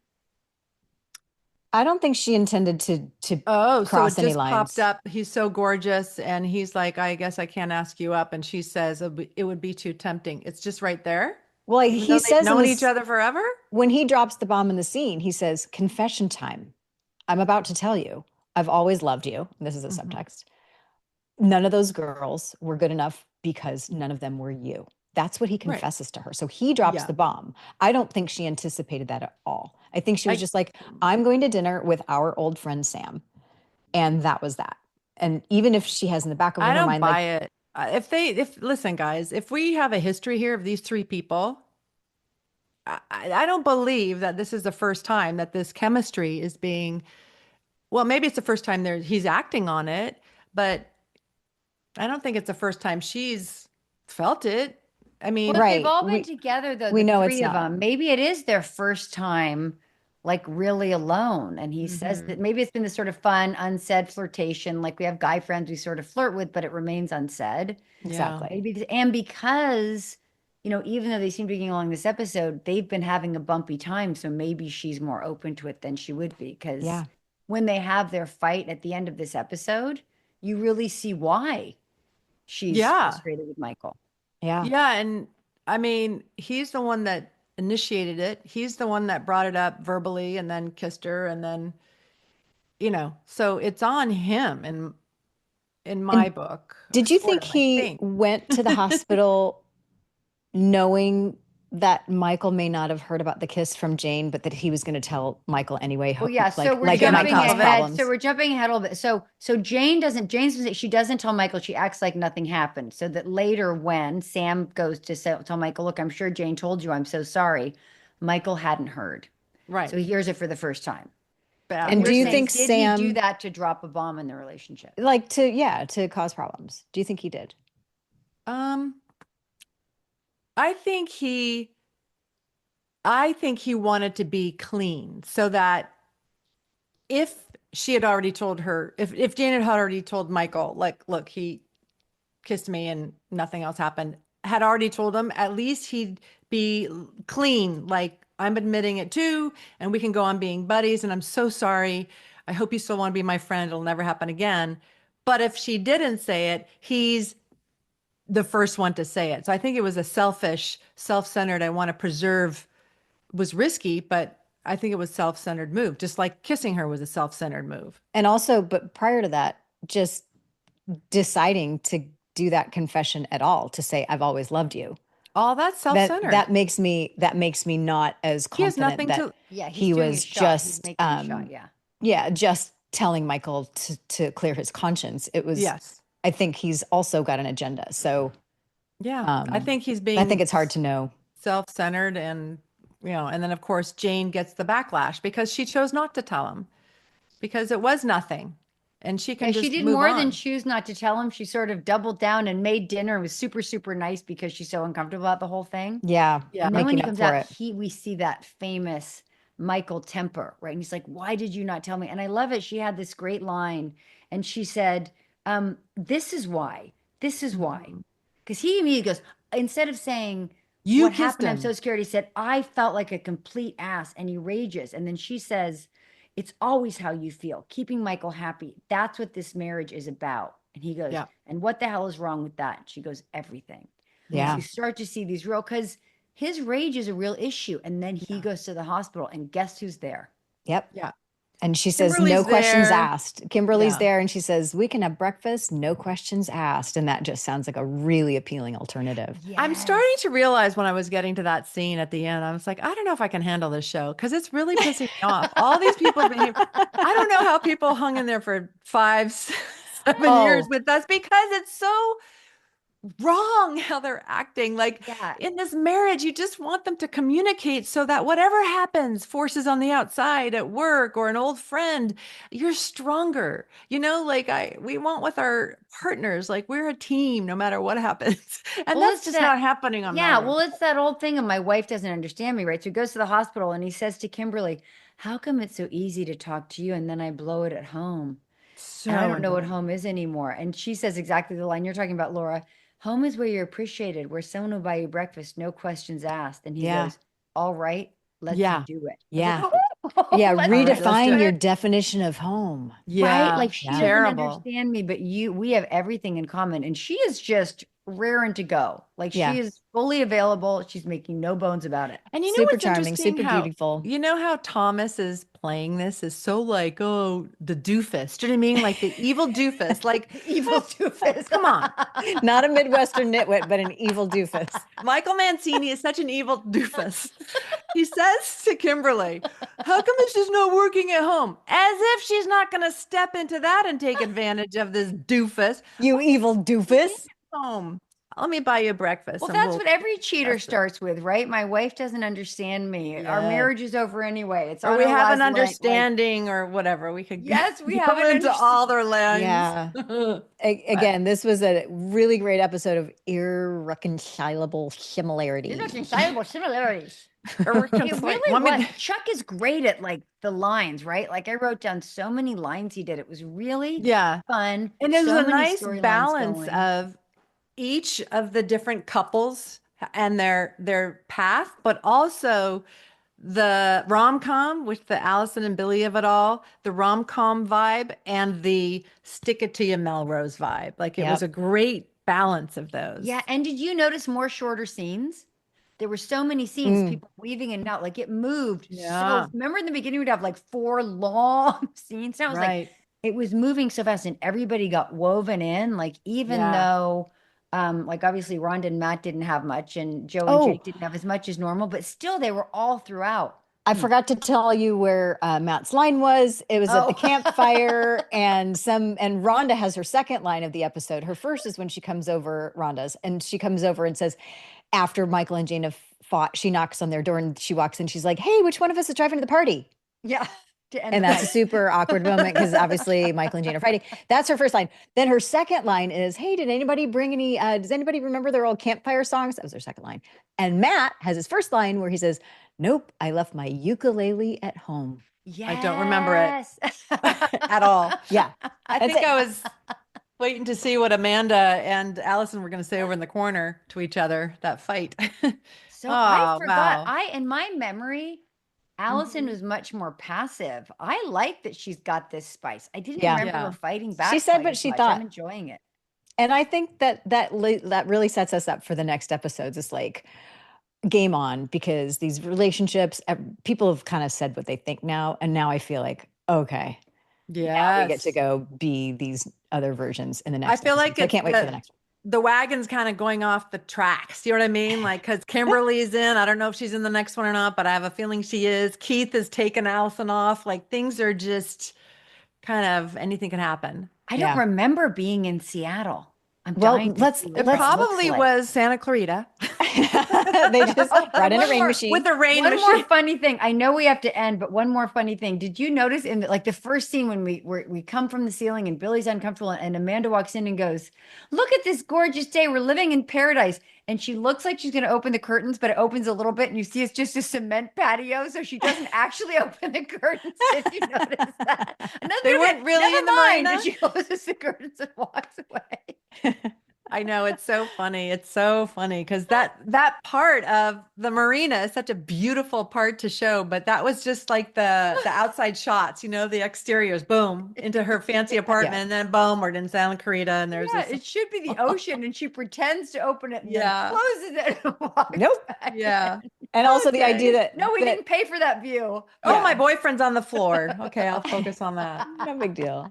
A: I don't think she intended to
C: so
A: cross
C: it
A: any
C: just
A: lines.
C: popped up. He's so gorgeous. And he's like, I guess I can't ask you up. And she says, it would be too tempting. It's just right there.
A: Well,
C: Even though
A: he says
C: they've known each other forever.
A: When he drops the bomb in the scene, he says, confession time. I'm about to tell you, I've always loved you. And this is a subtext. None of those girls were good enough because none of them were you. That's what he confesses to her. So he drops the bomb. I don't think she anticipated that at all. I think she was just like, I'm going to dinner with our old friend Sam. And that was that. And even if she has in the back of her mind,
C: I don't buy it. Listen, guys, if we have a history here of these three people, I don't believe that this is the first time that this chemistry is being, well, maybe it's the first time he's acting on it, but I don't think it's the first time she's felt it. I mean,
B: well, they've all been together though.
A: We know
B: three of them. Maybe it is their first time, like really alone. And he says that maybe it's been this sort of fun, unsaid flirtation. Like we have guy friends we sort of flirt with, but it remains unsaid.
A: Exactly.
B: Maybe, and because, you know, even though they seem to be getting along this episode, they've been having a bumpy time. So maybe she's more open to it than she would be. Because when they have their fight at the end of this episode, you really see why she's frustrated with Michael.
A: Yeah.
C: Yeah. And I mean, he's the one that initiated it. He's the one that brought it up verbally and then kissed her. And then, you know, so it's on him in my book.
A: Did you think he went to the hospital knowing that Michael may not have heard about the kiss from Jane, but that he was going to tell Michael anyway?
B: Well, yeah. So we're jumping ahead. So we're jumping ahead a little bit. So Jane doesn't tell Michael. She acts like nothing happened. So that later when Sam goes to tell Michael, look, I'm sure Jane told you, I'm so sorry. Michael hadn't heard.
C: Right.
B: So he hears it for the first time.
A: And do you think
B: did
A: Sam
B: he do that to drop a bomb in the relationship?
A: Like to cause problems? Do you think he did?
C: I think he wanted to be clean so that if she had already told her, if Jane had already told Michael, like, look, he kissed me and nothing else happened, had already told him, at least he'd be clean. Like, I'm admitting it too, and we can go on being buddies. And I'm so sorry. I hope you still want to be my friend. It'll never happen again. But if she didn't say it, he's the first one to say it. So I think it was a selfish, self-centered, I want to preserve, was risky, but I think it was self-centered move, just like kissing her was a self-centered move.
A: And also, but prior to that, just deciding to do that confession at all, to say, I've always loved you.
C: Oh, that's self-centered.
A: That makes me not as confident he was just, just telling Michael to clear his conscience. It was, I think he's also got an agenda. So
C: I think
A: I think it's hard to know.
C: Self-centered and, you know, and then of course Jane gets the backlash because she chose not to tell him because it was nothing. And she can
B: she did more than choose not to tell him. She sort of doubled down and made dinner. It was super, super nice because she's so uncomfortable about the whole thing.
A: Yeah.
B: And then when he comes out, we see that famous Michael temper, right? And he's like, why did you not tell me? And I love it. She had this great line and she said, this is why. Because he immediately goes, instead of saying, what happened? I'm so scared. He said, I felt like a complete ass, and he rages. And then she says, it's always how you feel, keeping Michael happy. That's what this marriage is about. And he goes, and what the hell is wrong with that? And she goes, everything.
A: Yeah.
B: So you start to see these because his rage is a real issue. And then he goes to the hospital and guess who's there?
A: Yep.
C: Yeah.
A: And she says, no questions asked. Kimberly's there and she says, we can have breakfast, no questions asked. And that just sounds like a really appealing alternative.
B: Yes.
C: I'm starting to realize when I was getting to that scene at the end, I was like, I don't know if I can handle this show because it's really pissing me off. All these people have been here. I don't know how people hung in there for 5, 7 years with us because it's so wrong how they're acting. Like in this marriage, you just want them to communicate so that whatever happens, forces on the outside at work or an old friend, you're stronger. You know, like we want with our partners, like we're a team no matter what happens. And that's just not happening on
B: Yeah, well, it's that old thing of my wife doesn't understand me, right? So he goes to the hospital and he says to Kimberly, how come it's so easy to talk to you and then I blow it at home?
C: So
B: and I don't know what home is anymore. And she says exactly the line you're talking about, Laura. Home is where you're appreciated, where someone will buy you breakfast, no questions asked. And he goes, all right, let's do it.
A: Yeah.
B: Like,
A: yeah.
B: let's
A: Redefine your definition of home.
B: Right? Like she doesn't understand me, but we have everything in common. And she is just raring to go. Like she is fully available. She's making no bones about it.
C: And you know
A: super
C: what's
A: charming, super beautiful.
C: You know how Thomas is playing this is so like, oh, the doofus. Do you know what I mean? Like the evil doofus, like
B: evil doofus.
C: Come on.
A: Not a Midwestern nitwit, but an evil doofus.
C: Michael Mancini is such an evil doofus. He says to Kimberly, how come this is not working at home? As if she's not going to step into that and take advantage of this doofus.
A: You evil doofus.
C: Home. Let me buy you breakfast.
B: Well, that's what every cheater starts with, right? My wife doesn't understand me.
C: Yes.
B: Our marriage is over anyway. It's
C: or we have an understanding or whatever. We could
B: we have
C: into all their lines.
A: Yeah. Again, this was a really great episode of Irreconcilable Similarities.
B: Irreconcilable Similarities. It really was. Chuck is great at like the lines, right? Like I wrote down so many lines he did. It was really fun.
C: And there's a nice balance of each of the different couples and their path, but also the rom-com with the Allison and Billy of it all, the rom-com vibe and the stick it to you Melrose vibe. Like it was a great balance of those.
B: Yeah. And did you notice more shorter scenes? There were so many scenes, people weaving in and out, like it moved.
C: Yeah.
B: So remember in the beginning, we'd have like 4 long scenes. And I was like, it was moving so fast and everybody got woven in. Like, even though, like obviously Rhonda and Matt didn't have much and Joe and Jake didn't have as much as normal, but still they were all throughout.
A: I forgot to tell you where Matt's line was. It was at the campfire and Rhonda has her second line of the episode. Her first is when she comes over, Rhonda's, and she comes over and says, after Michael and Jane have fought, she knocks on their door and she walks in. She's like, hey, which one of us is driving to the party?
B: Yeah.
A: And that's a super awkward moment because obviously Michael and Jane are fighting. That's her first line. Then her second line is, hey, did anybody bring any, does anybody remember their old campfire songs? That was her second line. And Matt has his first line where he says, nope, I left my ukulele at home.
B: Yes.
C: I don't remember it at all.
A: Yeah.
C: I think I was waiting to see what Amanda and Allison were going to say over in the corner to each other, that fight.
B: So I forgot. In my memory, Allison was much more passive. I like that she's got this spice. I didn't remember her fighting back.
A: She said what she thought.
B: I'm enjoying it.
A: And I think that really sets us up for the next episodes. It's like game on, because these relationships, people have kind of said what they think now. And now I feel like, okay, now we get to go be these other versions in the next
C: I feel
A: episode.
C: like
A: I can't wait for the next one.
C: The wagon's kind of going off the tracks. You know what I mean? Like, because Kimberly's in. I don't know if she's in the next one or not, but I have a feeling she is. Keith has taken Allison off. Like, things are just kind of, anything can happen.
B: I don't remember being in Seattle.
A: It probably
C: was Santa Clarita.
A: They just brought in a rain machine.
C: With a rain
B: machine.
C: One
B: more funny thing. I know we have to end, but one more funny thing. Did you notice in the first scene when we come from the ceiling and Billy's uncomfortable and Amanda walks in and goes, look at this gorgeous day. We're living in paradise. And she looks like she's going to open the curtains, but it opens a little bit and you see it's just a cement patio. So she doesn't actually open the curtains. If you notice that.
C: They weren't really in the marina.
B: And she closes the curtains and walks away.
C: I know, it's so funny. It's so funny because that part of the marina is such a beautiful part to show, but that was just like the outside shots, the exteriors, boom, into her fancy apartment, and then boom, we're in Santa Clarita, and there's this.
B: It should be the ocean, and she pretends to open it and then closes it and walks back.
C: Yeah.
A: And also the idea that
B: we didn't pay for that view.
C: Oh, my boyfriend's on the floor. Okay, I'll focus on that.
A: No big deal.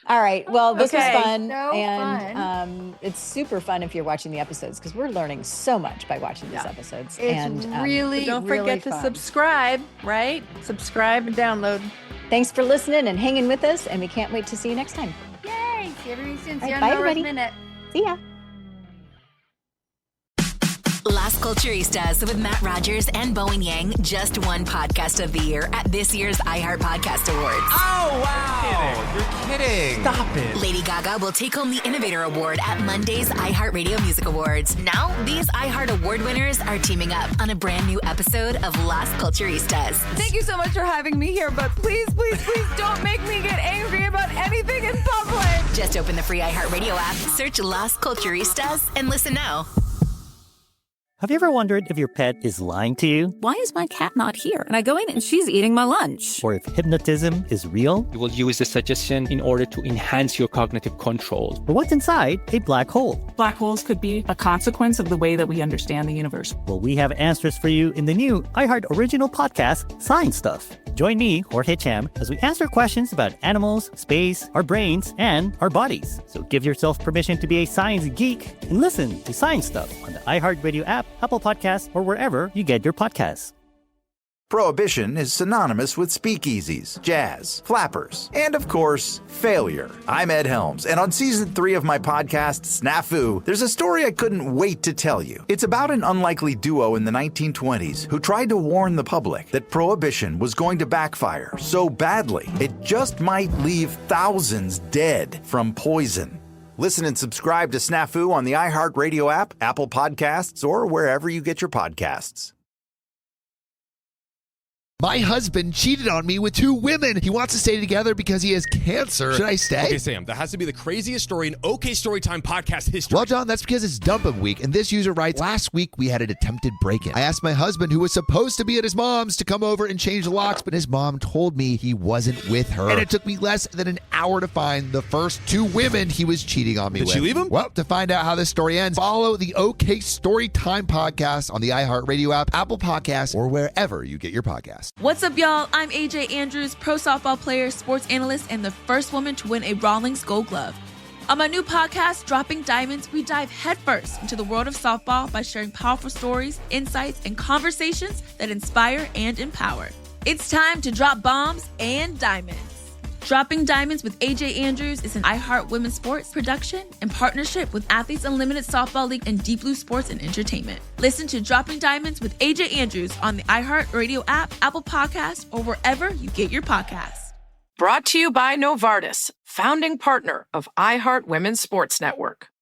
A: All right. Well, this was fun.
B: So
A: fun. It's super fun if you're watching the episodes because we're learning so much by watching these episodes.
B: It's really,
C: don't forget to subscribe, right? Subscribe and download.
A: Thanks for listening and hanging with us, and we can't wait to see you next time.
B: Yay. See everybody soon. See you
A: bye,
B: on the
A: everybody.
B: Minute.
A: See ya.
D: Las Culturistas with Matt Rogers and Bowen Yang just won Podcast of the Year at this year's iHeart Podcast Awards.
E: Oh, wow. You're kidding. Stop it.
D: Lady Gaga will take home the Innovator Award at Monday's iHeartRadio Music Awards. Now, these iHeart Award winners are teaming up on a brand new episode of Las Culturistas.
F: Thank you so much for having me here, but please don't make me get angry about anything in public.
D: Just open the free iHeartRadio app, search Las Culturistas, and listen now.
H: Have you ever wondered if your pet is lying to you?
S: Why is my cat not here? And I go in and she's eating my lunch.
H: Or if hypnotism is real?
J: You will use the suggestion in order to enhance your cognitive control.
H: Or what's inside a black hole?
I: Black holes could be a consequence of the way that we understand the universe.
H: Well, we have answers for you in the new iHeart original podcast, Science Stuff. Join me, Jorge Cham, as we answer questions about animals, space, our brains, and our bodies. So give yourself permission to be a science geek and listen to Science Stuff on the iHeartRadio app, Apple Podcasts, or wherever you get your podcasts.
N: Prohibition is synonymous with speakeasies, jazz, flappers, and of course, failure. I'm Ed Helms, and on season 3 of my podcast, Snafu, there's a story I couldn't wait to tell you. It's about an unlikely duo in the 1920s who tried to warn the public that prohibition was going to backfire so badly it just might leave thousands dead from poison. Listen and subscribe to Snafu on the iHeartRadio app, Apple Podcasts, or wherever you get your podcasts.
Q: My husband cheated on me with 2 women. He wants to stay together because he has cancer. Should I stay?
R: Okay, Sam, that has to be the craziest story in OK Storytime podcast history.
Q: Well, John, that's because it's dumping week. And this user writes, last week we had an attempted break-in. I asked my husband, who was supposed to be at his mom's, to come over and change the locks, but his mom told me he wasn't with her. And it took me less than an hour to find the first 2 women he was cheating on me with.
R: Did she leave him?
Q: Well, to find out how this story ends, follow the OK Storytime podcast on the iHeartRadio app, Apple Podcasts, or wherever you get your podcasts.
T: What's up, y'all? I'm AJ Andrews, pro softball player, sports analyst, and the first woman to win a Rawlings Gold Glove. On my new podcast, Dropping Diamonds, we dive headfirst into the world of softball by sharing powerful stories, insights, and conversations that inspire and empower. It's time to drop bombs and diamonds. Dropping Diamonds with AJ Andrews is an iHeart Women's Sports production in partnership with Athletes Unlimited Softball League and Deep Blue Sports and Entertainment. Listen to Dropping Diamonds with AJ Andrews on the iHeart Radio app, Apple Podcasts, or wherever you get your podcasts.
U: Brought to you by Novartis, founding partner of iHeart Women's Sports Network.